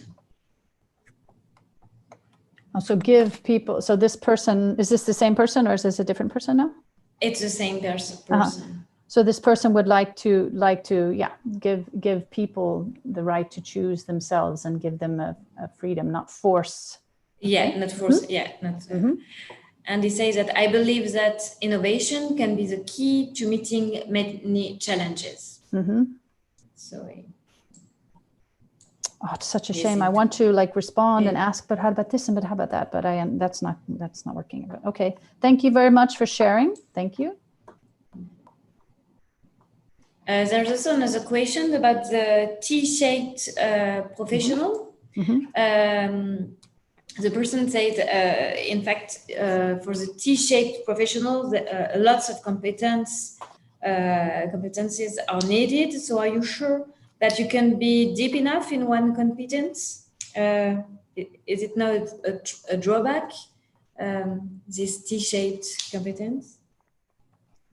Also give people. So this person, is this the same person, or is this a different person now? It's the same person. So this person would like to give people the right to choose themselves and give them a freedom, not force. Yeah, not force. Mm-hmm. Yeah, not. Mm-hmm. And he says that I believe that innovation can be the key to meeting many challenges. Mm-hmm. So. Oh, it's such a shame. I want to like respond and ask, but how about this and but how about that? But that's not working. But okay. Thank you very much for sharing. Thank you. There's also another question about the T-shaped professional. The person said, in fact, for the T-shaped professional, lots of competencies are needed. So are you sure that you can be deep enough in one competence? Is it not a drawback, this T-shaped competence?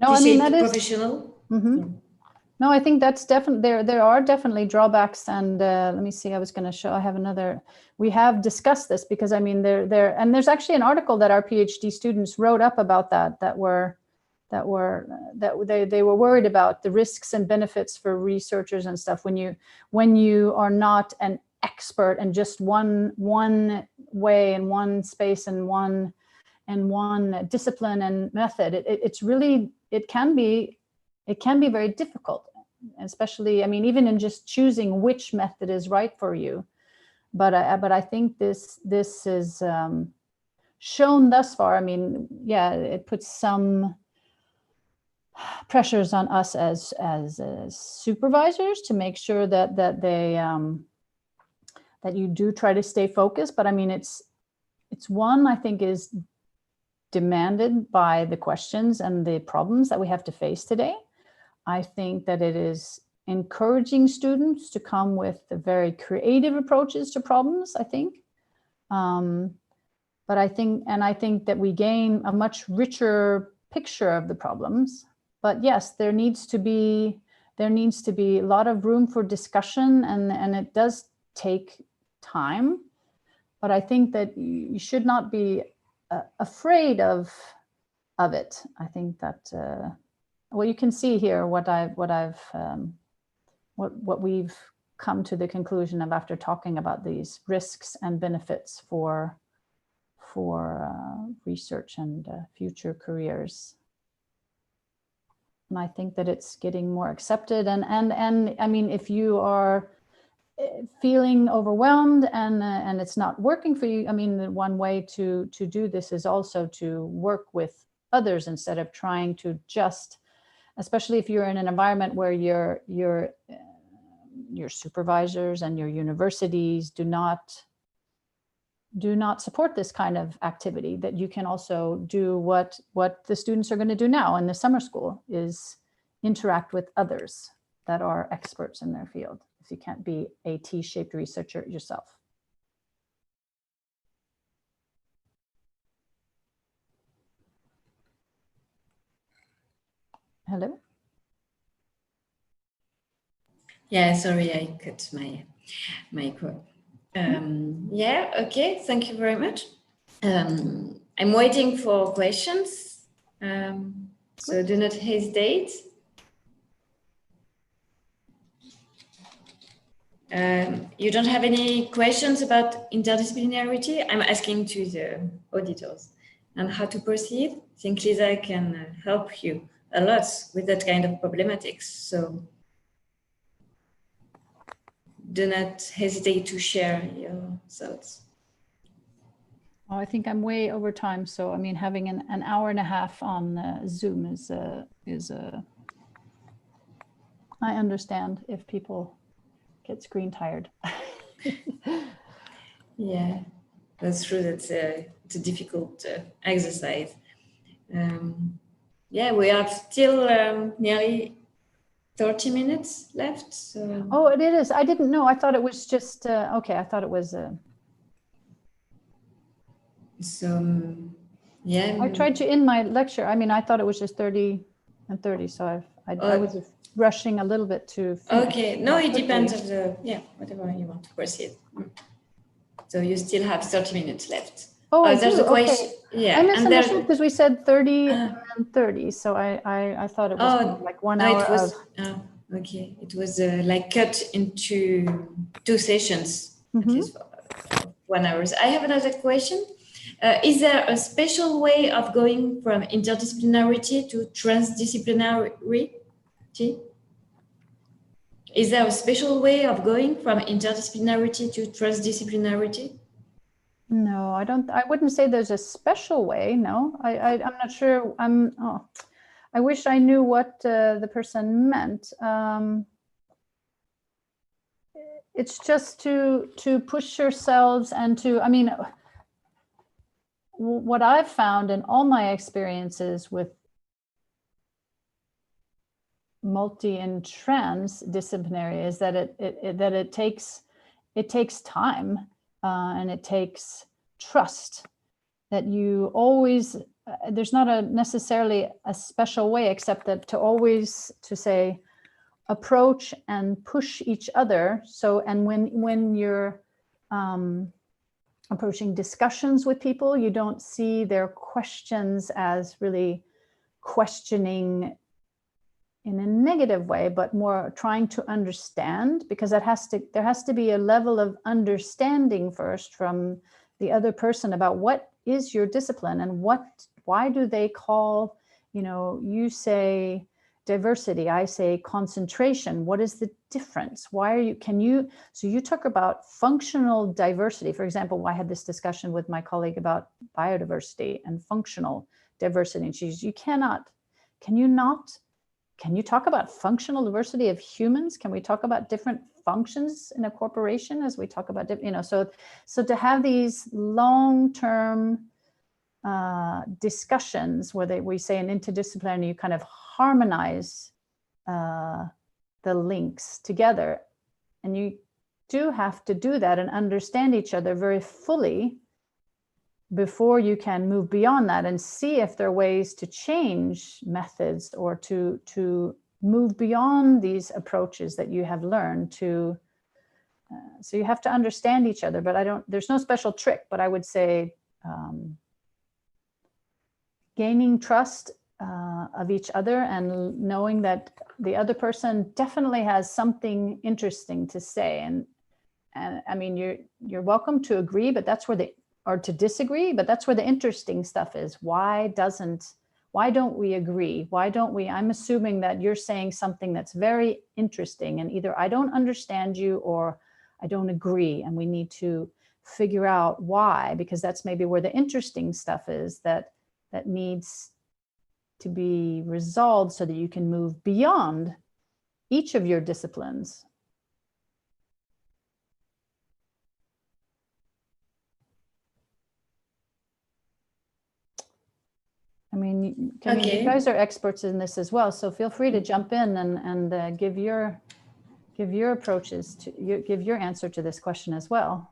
No, I mean, that is professional? No, I think that's definitely, there are definitely drawbacks. And let me see, I was going to show, I have another, we have discussed this because I mean, and there's actually an article that our PhD students wrote up about that they were worried about the risks and benefits for researchers and stuff when you are not an expert in just one way and one space and one discipline and method. It can be very difficult, especially, I mean, even in just choosing which method is right for you. But I think this is shown thus far. I mean, yeah, it puts some pressures on us as supervisors to make sure that they that you do try to stay focused. But I mean, it's one I think is demanded by the questions and the problems that we have to face today. I think that it is encouraging students to come with very creative approaches to problems, I think. But I think that we gain a much richer picture of the problems. But yes, there needs to be a lot of room for discussion, and it does take time. But I think that you should not be afraid of it. I think that well, you can see here what we've come to the conclusion of after talking about these risks and benefits for research and future careers. And I think that it's getting more accepted. And I mean, if you are feeling overwhelmed and it's not working for you, I mean, the one way to do this is also to work with others instead of trying to just, especially if you're in an environment where your supervisors and your universities do not support this kind of activity, that you can also do what the students are going to do now in the summer school, is interact with others that are experts in their field, if you can't be a T-shaped researcher yourself. Hello? Yeah, sorry, I cut my mic. Yeah, okay, thank you very much. I'm waiting for questions, so do not hesitate. You don't have any questions about interdisciplinarity? I'm asking to the auditors and how to proceed. I think Lisa can help you a lot with that kind of problematics. So do not hesitate to share your thoughts. Oh, I think I'm way over time. So, I mean, having an hour and a half on Zoom is I understand if people get screen tired. Yeah, that's true. It's a difficult exercise. Yeah, we have still nearly 30 minutes left. So. Oh, it is. I didn't know. I thought it was just, okay. I thought it was. So, yeah. I tried to end my lecture. I mean, I thought it was just 30 and 30. So I was rushing a little bit to finish. Okay. No, it depends on whatever you want to proceed. So you still have 30 minutes left. Oh, there's a question. Okay. Yeah. I misunderstood because we said 30 and 30. So I thought it was like 1 hour. It was, okay. It was like cut into 2 sessions, at least for 1 hour. I have another question. Is there a special way of going from interdisciplinarity to transdisciplinarity? Is there a special way of going from interdisciplinarity to transdisciplinarity? No, I wouldn't say there's a special way. No, I'm not sure. I wish I knew what the person meant. It's just to push yourselves and to, I mean, what I've found in all my experiences with multi and transdisciplinary is that it takes time and it takes trust, that you always, there's not necessarily a special way, except that to say approach and push each other. So, and when you're approaching discussions with people, you don't see their questions as really questioning in a negative way, but more trying to understand, because there has to be a level of understanding first from the other person about what is your discipline and why do they call, you say diversity, I say concentration. What is the difference? So you talk about functional diversity. For example, I had this discussion with my colleague about biodiversity and functional diversity. And can you talk about functional diversity of humans? Can we talk about different functions in a corporation as we talk about, so to have these long-term discussions where we say an interdisciplinary, you kind of harmonize the links together. And you do have to do that and understand each other very fully before you can move beyond that and see if there are ways to change methods or to move beyond these approaches that you have learned to. So you have to understand each other, but there's no special trick, but I would say gaining trust of each other and knowing that the other person definitely has something interesting to say. And I mean, you're welcome to agree, but that's where or to disagree, but that's where the interesting stuff is. Why don't we agree? I'm assuming that you're saying something that's very interesting and either I don't understand you or I don't agree, and we need to figure out why, because that's maybe where the interesting stuff is that needs to be resolved so that you can move beyond each of your disciplines. I mean, okay. You guys are experts in this as well, so feel free to jump in and give your approaches give your answer to this question as well.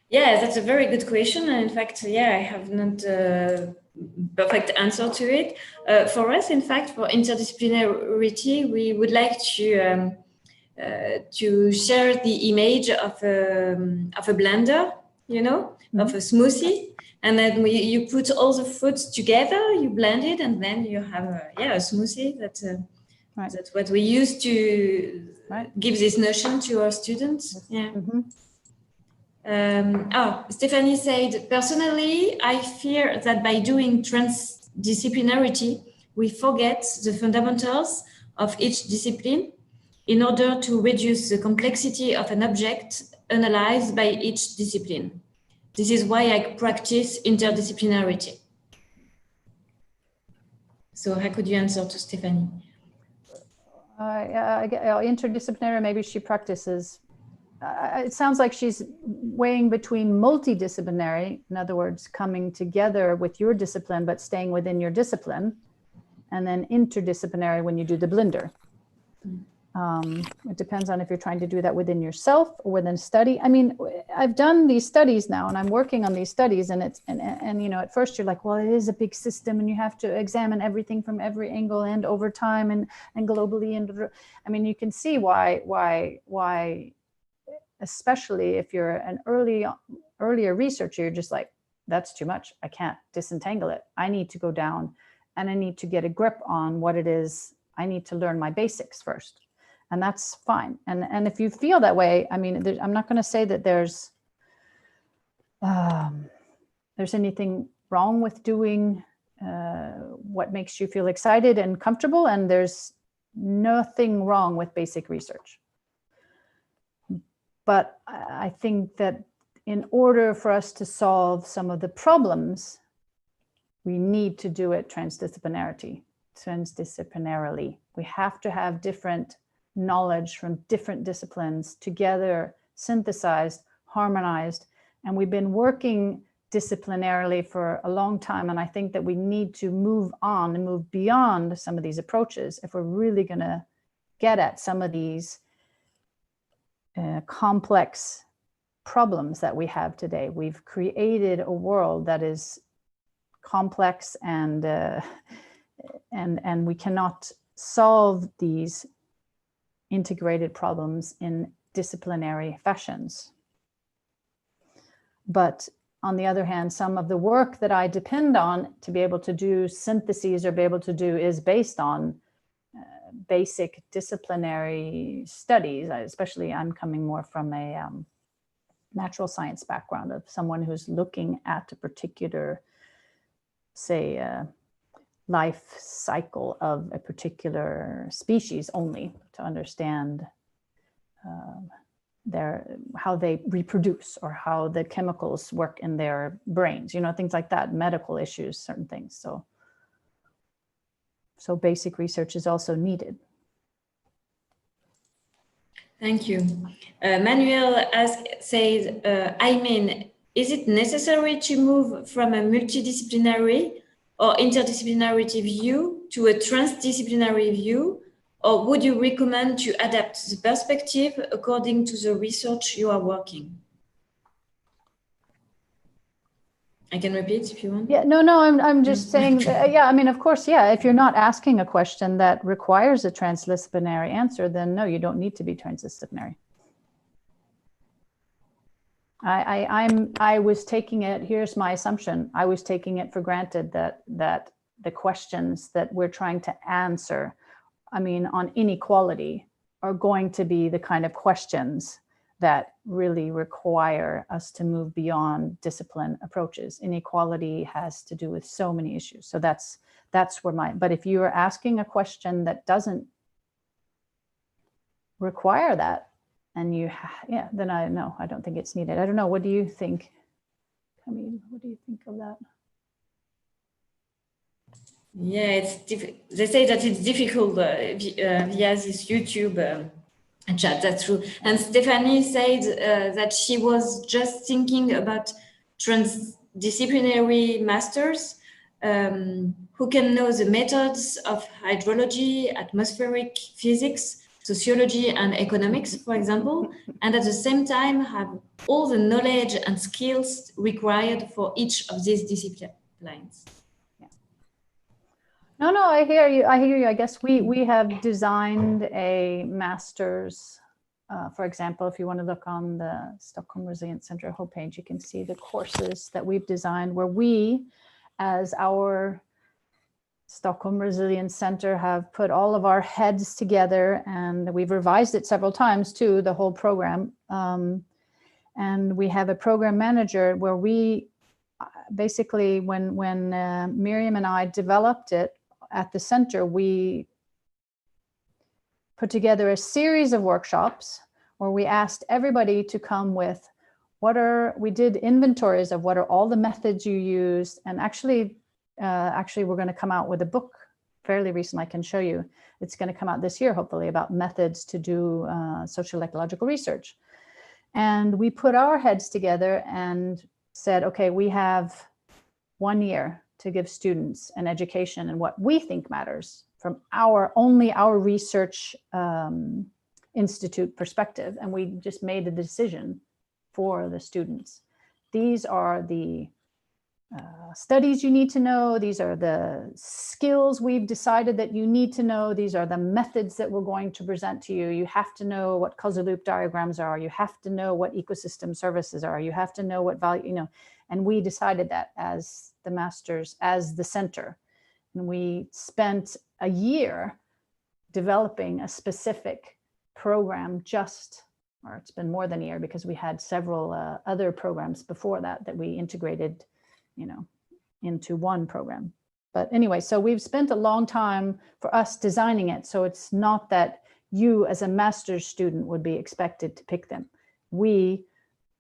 Yeah, that's a very good question. And in fact, I have not a perfect answer to it. For us, in fact, for interdisciplinarity, we would like to share the image of a blender, of a smoothie. And then you put all the fruits together, you blend it, and then you have a smoothie. That's what we use to give this notion to our students. Yeah. Stephanie said, personally, I fear that by doing transdisciplinarity, we forget the fundamentals of each discipline in order to reduce the complexity of an object analyzed by each discipline. This is why I practice interdisciplinarity. So how could you answer to Stephanie? Interdisciplinary, maybe she practices. It sounds like she's weighing between multidisciplinary, in other words, coming together with your discipline, but staying within your discipline, and then interdisciplinary when you do the blender. It depends on if you're trying to do that within yourself or within study. I mean, I've done these studies now and I'm working on these studies, and at first you're like, well, it is a big system and you have to examine everything from every angle and over time and globally. And I mean, you can see why, especially if you're an earlier researcher, you're just like, that's too much. I can't disentangle it. I need to go down and I need to get a grip on what it is. I need to learn my basics first. And that's fine. And if you feel that way, I mean, I'm not going to say that there's anything wrong with doing what makes you feel excited and comfortable. And there's nothing wrong with basic research. But I think that in order for us to solve some of the problems, we need to do it transdisciplinarily. We have to have different knowledge from different disciplines together, synthesized, harmonized. And we've been working disciplinarily for a long time. And I think that we need to move on and move beyond some of these approaches if we're really going to get at some of these complex problems that we have today. We've created a world that is complex, and we cannot solve these integrated problems in disciplinary fashions. But on the other hand, some of the work that I depend on to be able to do syntheses or be able to do is based on basic disciplinary studies. Especially, I'm coming more from a natural science background of someone who's looking at a particular, say, life cycle of a particular species only to understand how they reproduce or how the chemicals work in their brains, things like that, medical issues, certain things. So basic research is also needed. Thank you. Manuel says, is it necessary to move from a multidisciplinary or interdisciplinary view to a transdisciplinary view? Or would you recommend to adapt the perspective according to the research you are working? I can repeat if you want. Yeah, no, I'm just saying, yeah, I mean, of course, yeah, if you're not asking a question that requires a transdisciplinary answer, then no, you don't need to be transdisciplinary. I was taking it, here's my assumption, I was taking it for granted that the questions that we're trying to answer, I mean, on inequality, are going to be the kind of questions that really require us to move beyond discipline approaches. Inequality has to do with so many issues. So that's where but if you are asking a question that doesn't require that, and then I don't think it's needed. I don't know, what do you think? Camille, what do you think of that? Yeah, they say that it's difficult via this YouTube chat, that's true. And Stephanie said that she was just thinking about transdisciplinary masters who can know the methods of hydrology, atmospheric physics, sociology, and economics, for example, and at the same time have all the knowledge and skills required for each of these disciplines. No, I hear you. I guess we have designed a master's, for example, if you want to look on the Stockholm Resilience Center homepage, you can see the courses that we've designed where we, as our Stockholm Resilience Center, have put all of our heads together, and we've revised it several times too, the whole program. And we have a program manager where we basically, when Miriam and I developed it, at the center, we put together a series of workshops where we asked everybody to come with we did inventories of what are all the methods you used. And actually we're going to come out with a book fairly recent. I can show you. It's going to come out this year, hopefully, about methods to do social-ecological research. And we put our heads together and said, okay, we have 1 year to give students an education in what we think matters from only our research institute perspective. And we just made a decision for the students. These are the studies you need to know. These are the skills we've decided that you need to know. These are the methods that we're going to present to you. You have to know what causal loop diagrams are. You have to know what ecosystem services are. You have to know what value, and we decided that as the masters, as the center. And we spent a year developing a specific program or it's been more than a year because we had several other programs before that we integrated, into one program. But anyway, so we've spent a long time for us designing it. So it's not that you as a master's student would be expected to pick them. we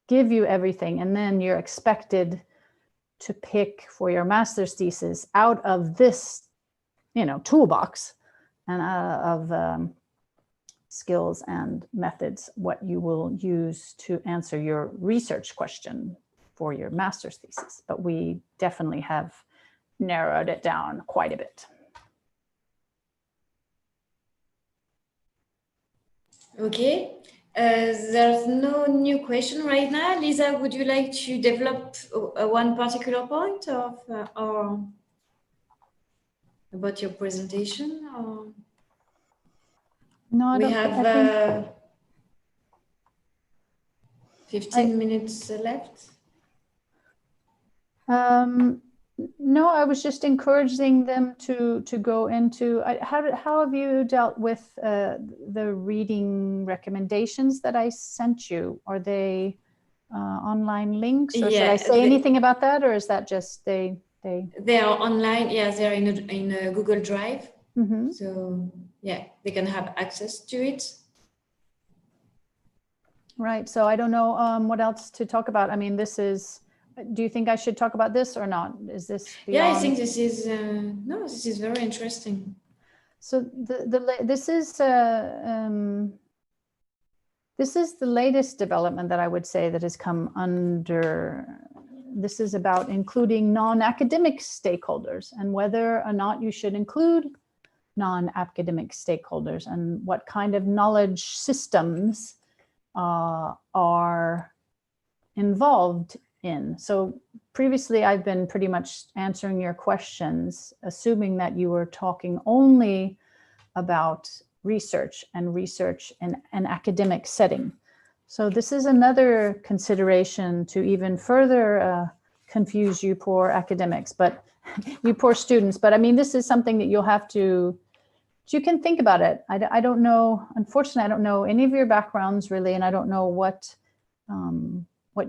give you everything, and then you're expected to pick for your master's thesis out of this, toolbox and of skills and methods, what you will use to answer your research question for your master's thesis. But we definitely have narrowed it down quite a bit. Okay, there's no new question right now. Lisa, would you like to develop one particular point of or about your presentation? Or No, I we don't have think 15 minutes left. No, I was just encouraging them to go into, how have you dealt with the reading recommendations that I sent you? Are they online links, or should I say anything about that, or is that just they are online? Yeah, they're in a Google Drive. Mm-hmm. So yeah, they can have access to it. Right. So I don't know what else to talk about. I mean, this is. Do you think I should talk about this or not? Is this beyond... Yeah, I think this is this is very interesting. So this is the latest development that I would say that has come under. This is about including non-academic stakeholders and whether or not you should include non-academic stakeholders and what kind of knowledge systems are involved in. So previously I've been pretty much answering your questions, assuming that you were talking only about research in an academic setting. So this is another consideration to even further confuse you poor academics, but you poor students. But I mean, this is something that you'll have to, you can think about it. I don't know, unfortunately, I don't know any of your backgrounds really, and I don't know what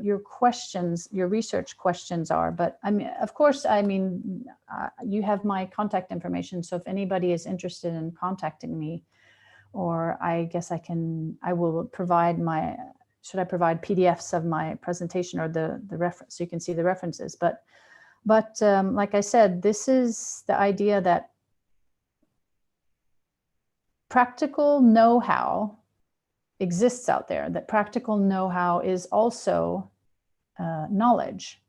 your questions, your research questions are. But I mean, of course, I mean, you have my contact information. So if anybody is interested in contacting me, or I guess I will provide should I provide PDFs of my presentation or the reference so you can see the references. But like I said, this is the idea that practical know-how exists out there, that practical know-how is also knowledge,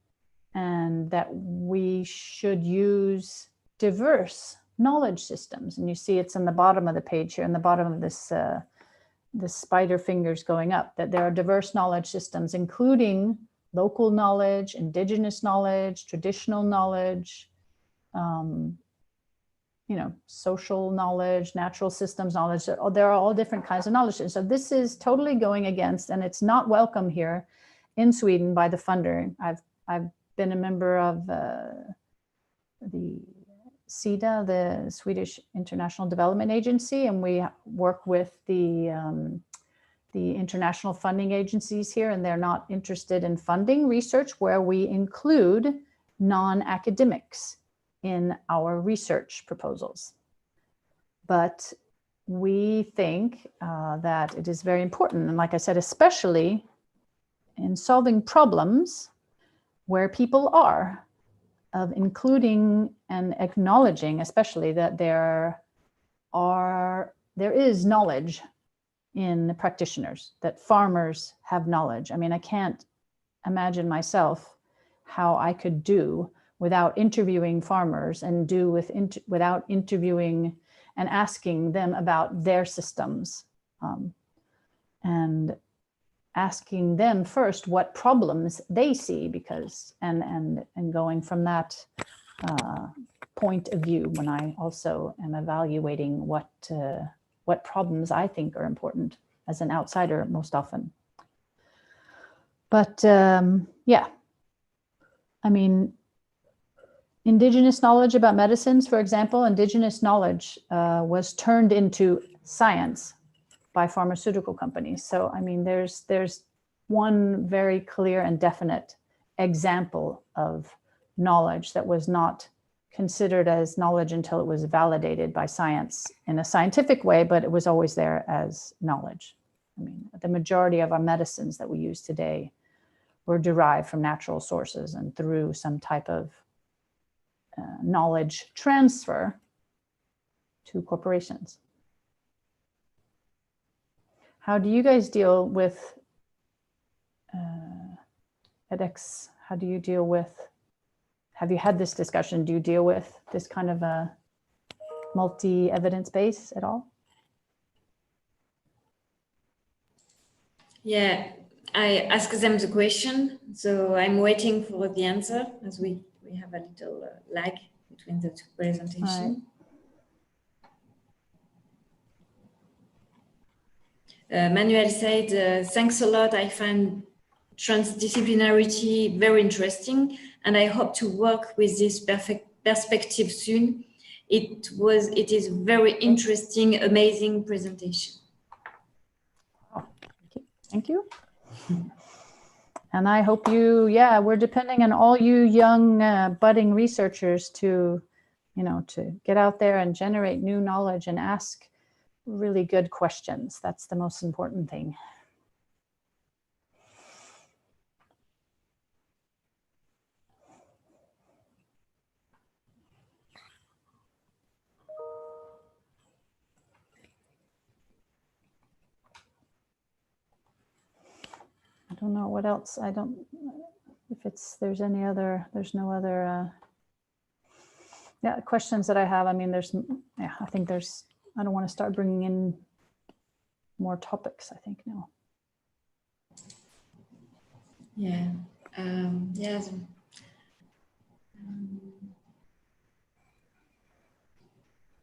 and that we should use diverse knowledge systems. And you see it's in the bottom of the page here, in the bottom of this spider fingers going up, that there are diverse knowledge systems, including local knowledge, indigenous knowledge, traditional knowledge, social knowledge, natural systems knowledge. There are all different kinds of knowledge. And so this is totally going against, and it's not welcome here in Sweden by the funder. I've been a member of the SIDA, the Swedish International Development Agency, and we work with the international funding agencies here, and they're not interested in funding research where we include non-academics in our research proposals. But we think that it is very important, and like I said, especially in solving problems where people are, of including and acknowledging, especially that there is knowledge in the practitioners, that farmers have knowledge. I mean, I can't imagine myself how I could do without interviewing farmers and without interviewing and asking them about their systems, and asking them first what problems they see, because and going from that point of view when I also am evaluating what problems I think are important as an outsider most often. But yeah, I mean, indigenous knowledge about medicines, for example, indigenous knowledge was turned into science by pharmaceutical companies. So, I mean, there's one very clear and definite example of knowledge that was not considered as knowledge until it was validated by science in a scientific way, but it was always there as knowledge. I mean, the majority of our medicines that we use today were derived from natural sources and through some type of knowledge transfer to corporations. How do you guys deal with edX? How do you deal with, have you had this discussion? Do you deal with this kind of a multi-evidence base at all? Yeah, I ask them the question, so I'm waiting for the answer as we have a little lag between the two presentations. Right. Manuel said, thanks a lot. I find transdisciplinarity very interesting, and I hope to work with this perspective soon. It is very interesting, amazing presentation. Oh, thank you. And I hope you, we're depending on all you young budding researchers to, to get out there and generate new knowledge and ask really good questions. That's the most important thing. I don't know what else. I don't, if there's any other, there's no other, questions that I have. I mean, I think I don't want to start bringing in more topics, I think, now. Yeah.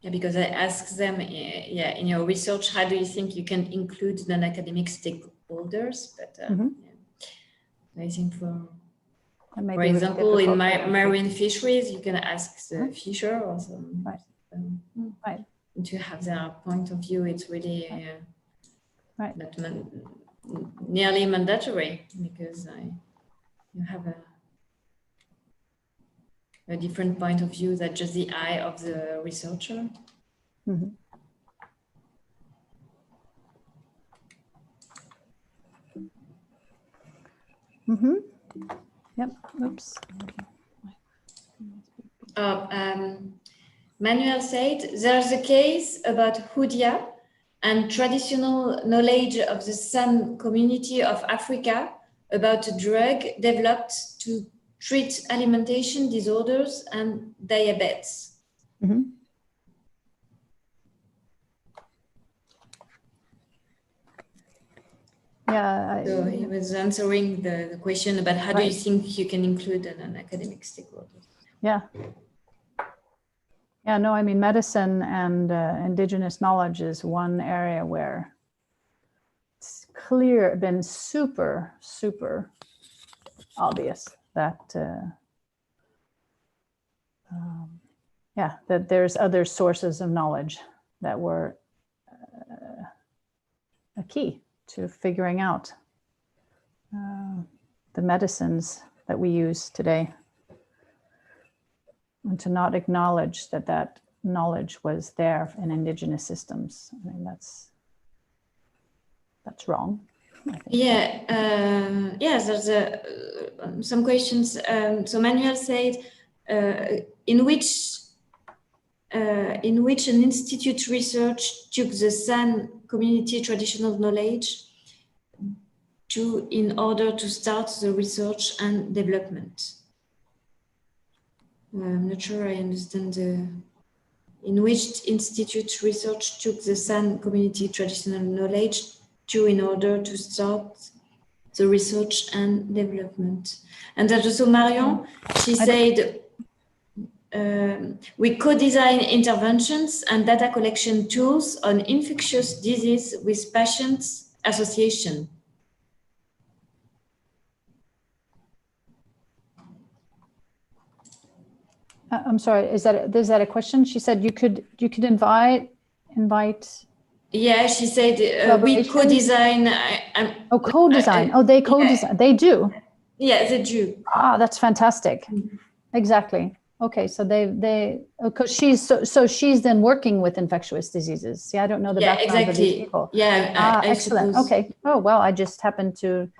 Because I asked them, in your research, how do you think you can include non-academic stakeholders? But I think for example, in marine fisheries, you can ask the fisher or some, right. To have their point of view. It's really not nearly mandatory, because you have a different point of view than just the eye of the researcher. Mm-hmm. Mm-hmm. Yep. Oops. Manuel said, there's a case about Houdia and traditional knowledge of the San community of Africa about a drug developed to treat alimentation disorders and diabetes. Mm-hmm. So he was answering the question about how do you think you can include an academic stakeholder? Yeah, no, I mean, medicine and indigenous knowledge is one area where it's been super, super obvious that, that there's other sources of knowledge that were a key to figuring out the medicines that we use today, and to not acknowledge that knowledge was there in indigenous systems. I mean, that's wrong. Yes, there's some questions. So Manuel said, in which an institute research took the San community traditional knowledge in order to start the research and development. I'm not sure I understand in which institute research took the San community traditional knowledge in order to start the research and development. And that also Marion, she said, we co-design interventions and data collection tools on infectious disease with patients association. I'm sorry, is that a question? She said you could invite. Yeah, she said we co-design. Co-design. They co-design. Yeah. They do. Yeah, they do. That's fantastic. Exactly. Okay, so because she's then working with infectious diseases. See, I don't know the backgrounds of these people. Yeah, I excellent. suppose. Okay. Oh well, I just happened to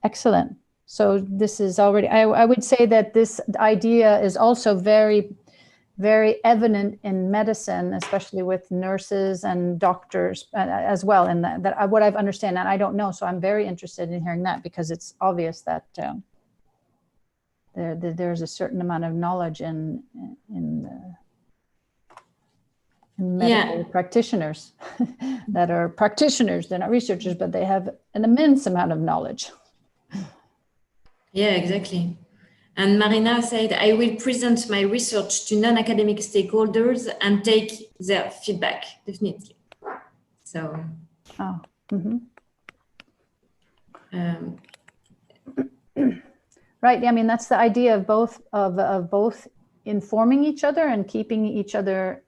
excellent. So this is already. I would say that this idea is also very, very evident in medicine, especially with nurses and doctors as well. And that what I've understand, and I don't know, so I'm very interested in hearing that, because it's obvious that. There's a certain amount of knowledge in medical practitioners that are practitioners. They're not researchers, but they have an immense amount of knowledge. Yeah, exactly. And Marina said, I will present my research to non-academic stakeholders and take their feedback, definitely. So. Oh. Mm-hmm. Right. I mean, that's the idea of both informing each other and keeping each other,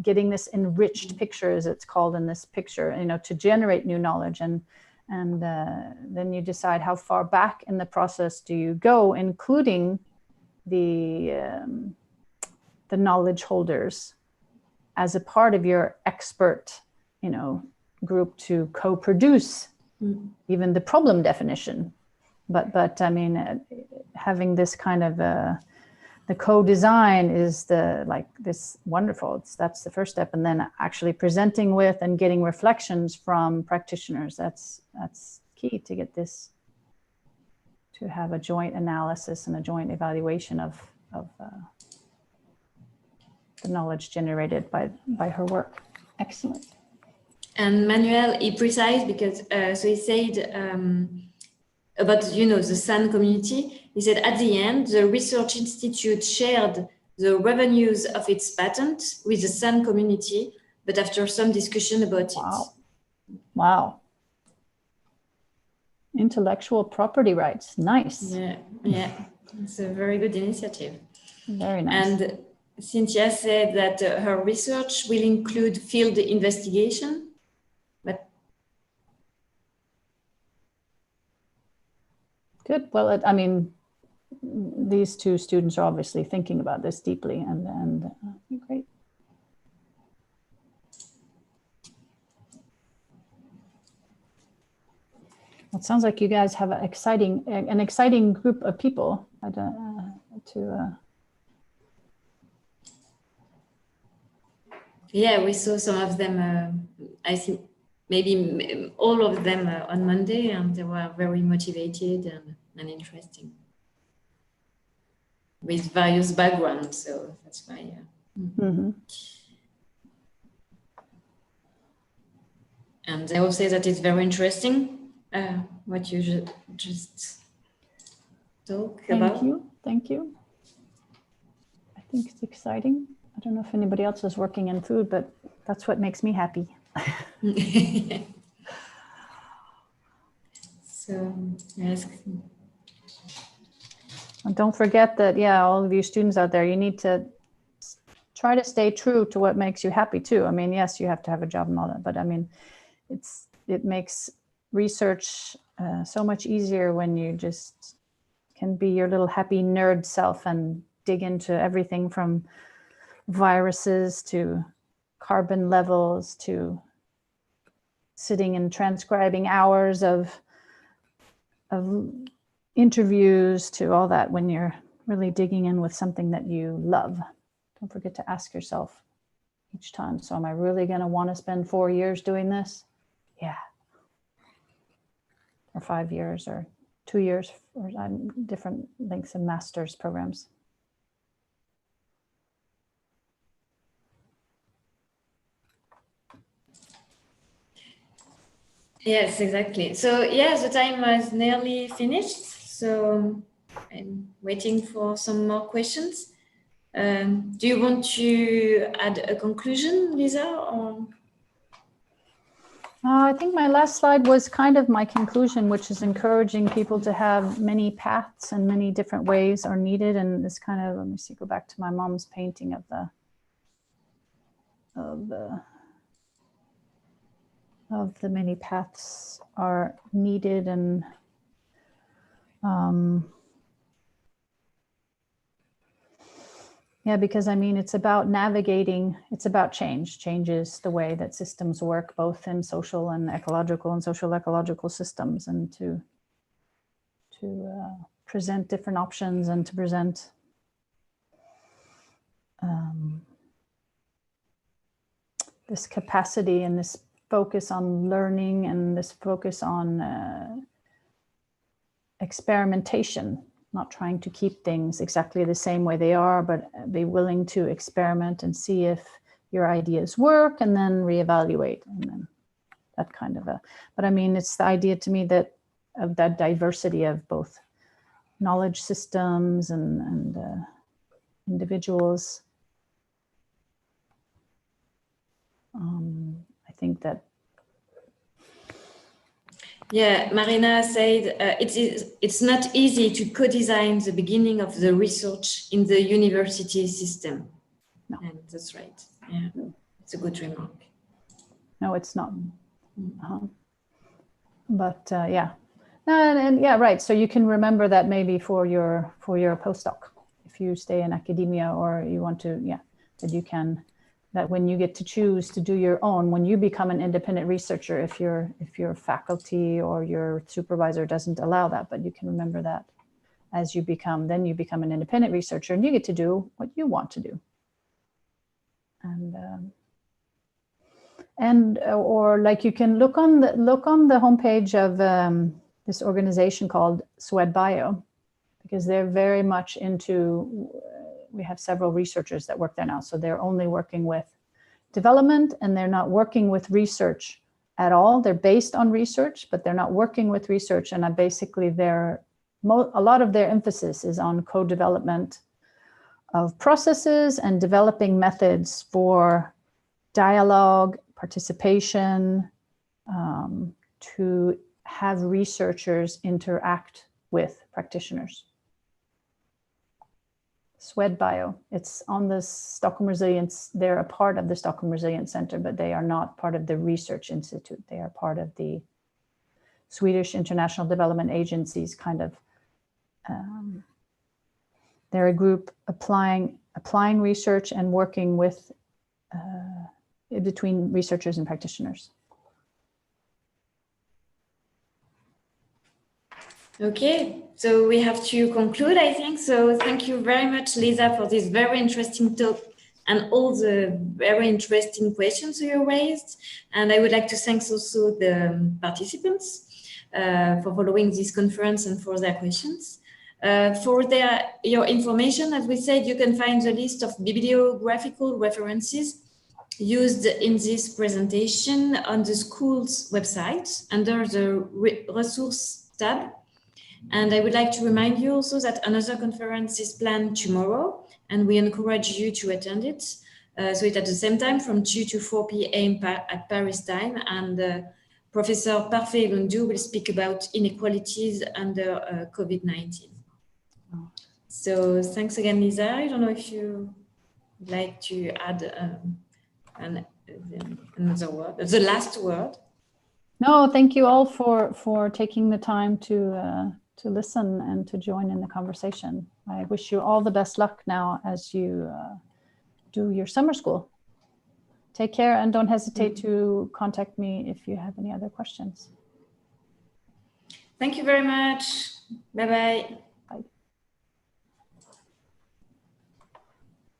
getting this enriched picture, as it's called in this picture, to generate new knowledge. And then you decide how far back in the process do you go, including the knowledge holders as a part of your expert, group to co-produce even the problem definition. But I mean, having this kind of the co-design is this wonderful. That's the first step, and then actually presenting with and getting reflections from practitioners. That's key to get this, to have a joint analysis and a joint evaluation of the knowledge generated by her work. Excellent. And Manuel, he precise because so he said. About the SAN community, he said at the end, the research institute shared the revenues of its patent with the SAN community, but after some discussion about it. Wow. Intellectual property rights. Nice. Yeah. It's a very good initiative. Very nice. And Cynthia said that her research will include field investigation. Good. Well, I mean, these two students are obviously thinking about this deeply, and great. It sounds like you guys have an exciting group of people Yeah, we saw some of them. I think maybe all of them on Monday, and they were very motivated and interesting with various backgrounds. So that's why. Mm-hmm. And I will say that it's very interesting what you just talk about. Thank you. I think it's exciting. I don't know if anybody else is working in food, but that's what makes me happy. So, yes. And don't forget that, all of you students out there, you need to try to stay true to what makes you happy too. I mean, yes, you have to have a job and all that, but I mean, it makes research so much easier when you just can be your little happy nerd self and dig into everything from viruses to carbon levels to sitting and transcribing hours of interviews to all that, when you're really digging in with something that you love. Don't forget to ask yourself each time, so am I really going to want to spend 4 years doing this? Yeah. Or 5 years or 2 years, or different lengths of master's programs. Yes, exactly. So the time was nearly finished. So I'm waiting for some more questions. Do you want to add a conclusion, Lisa? Or? I think my last slide was kind of my conclusion, which is encouraging people to have many paths and many different ways are needed. And this kind of, let me see, go back to my mom's painting of the many paths are needed. And Yeah, because I mean, it's about navigating, it's about change. Change is the way that systems work, both in social and ecological and social-ecological systems, and to present different options and to present this capacity and this focus on learning and this focus on experimentation, not trying to keep things exactly the same way they are, but be willing to experiment and see if your ideas work and then reevaluate, and then that kind of but I mean, it's the idea to me that of that diversity of both knowledge systems and individuals. I think that. Yeah, Marina said it's not easy to co-design the beginning of the research in the university system. No. And that's right. Yeah, it's a good remark. No, it's not. But yeah, and yeah, right. So you can remember that maybe for your postdoc, if you stay in academia or you want to, yeah, that you can, that when you get to choose to do your own, when you become an independent researcher, if your faculty or your supervisor doesn't allow that, but you can remember that as you become, then you become an independent researcher and you get to do what you want to do. And or like you can look on the homepage of this organization called SwedBio, because they're very much into, we have several researchers that work there now, so they're only working with development and they're not working with research at all. They're based on research, but they're not working with research, and basically a lot of their emphasis is on co-development of processes and developing methods for dialogue, participation, to have researchers interact with practitioners. SwedBio, it's on the Stockholm Resilience, they're a part of the Stockholm Resilience Center, but they are not part of the Research Institute. They are part of the Swedish International Development Agency's kind of, they're a group applying research and working with between researchers and practitioners. Okay, so we have to conclude, I think. So thank you very much, Lisa, for this very interesting talk and all the very interesting questions you raised. And I would like to thank also the participants for following this conference and for their questions. For your information, as we said, you can find the list of bibliographical references used in this presentation on the school's website under the resource tab. And I would like to remind you also that another conference is planned tomorrow, and we encourage you to attend it. So it's at the same time from 2 to 4 p.m. at Paris time, and Professor Parfait Lundu will speak about inequalities under COVID-19. So thanks again, Lisa. I don't know if you would like to add another word, the last word. No, thank you all for taking the time to listen and to join in the conversation. I wish you all the best luck now as you do your summer school. Take care and don't hesitate to contact me if you have any other questions. Thank you very much. Bye-bye.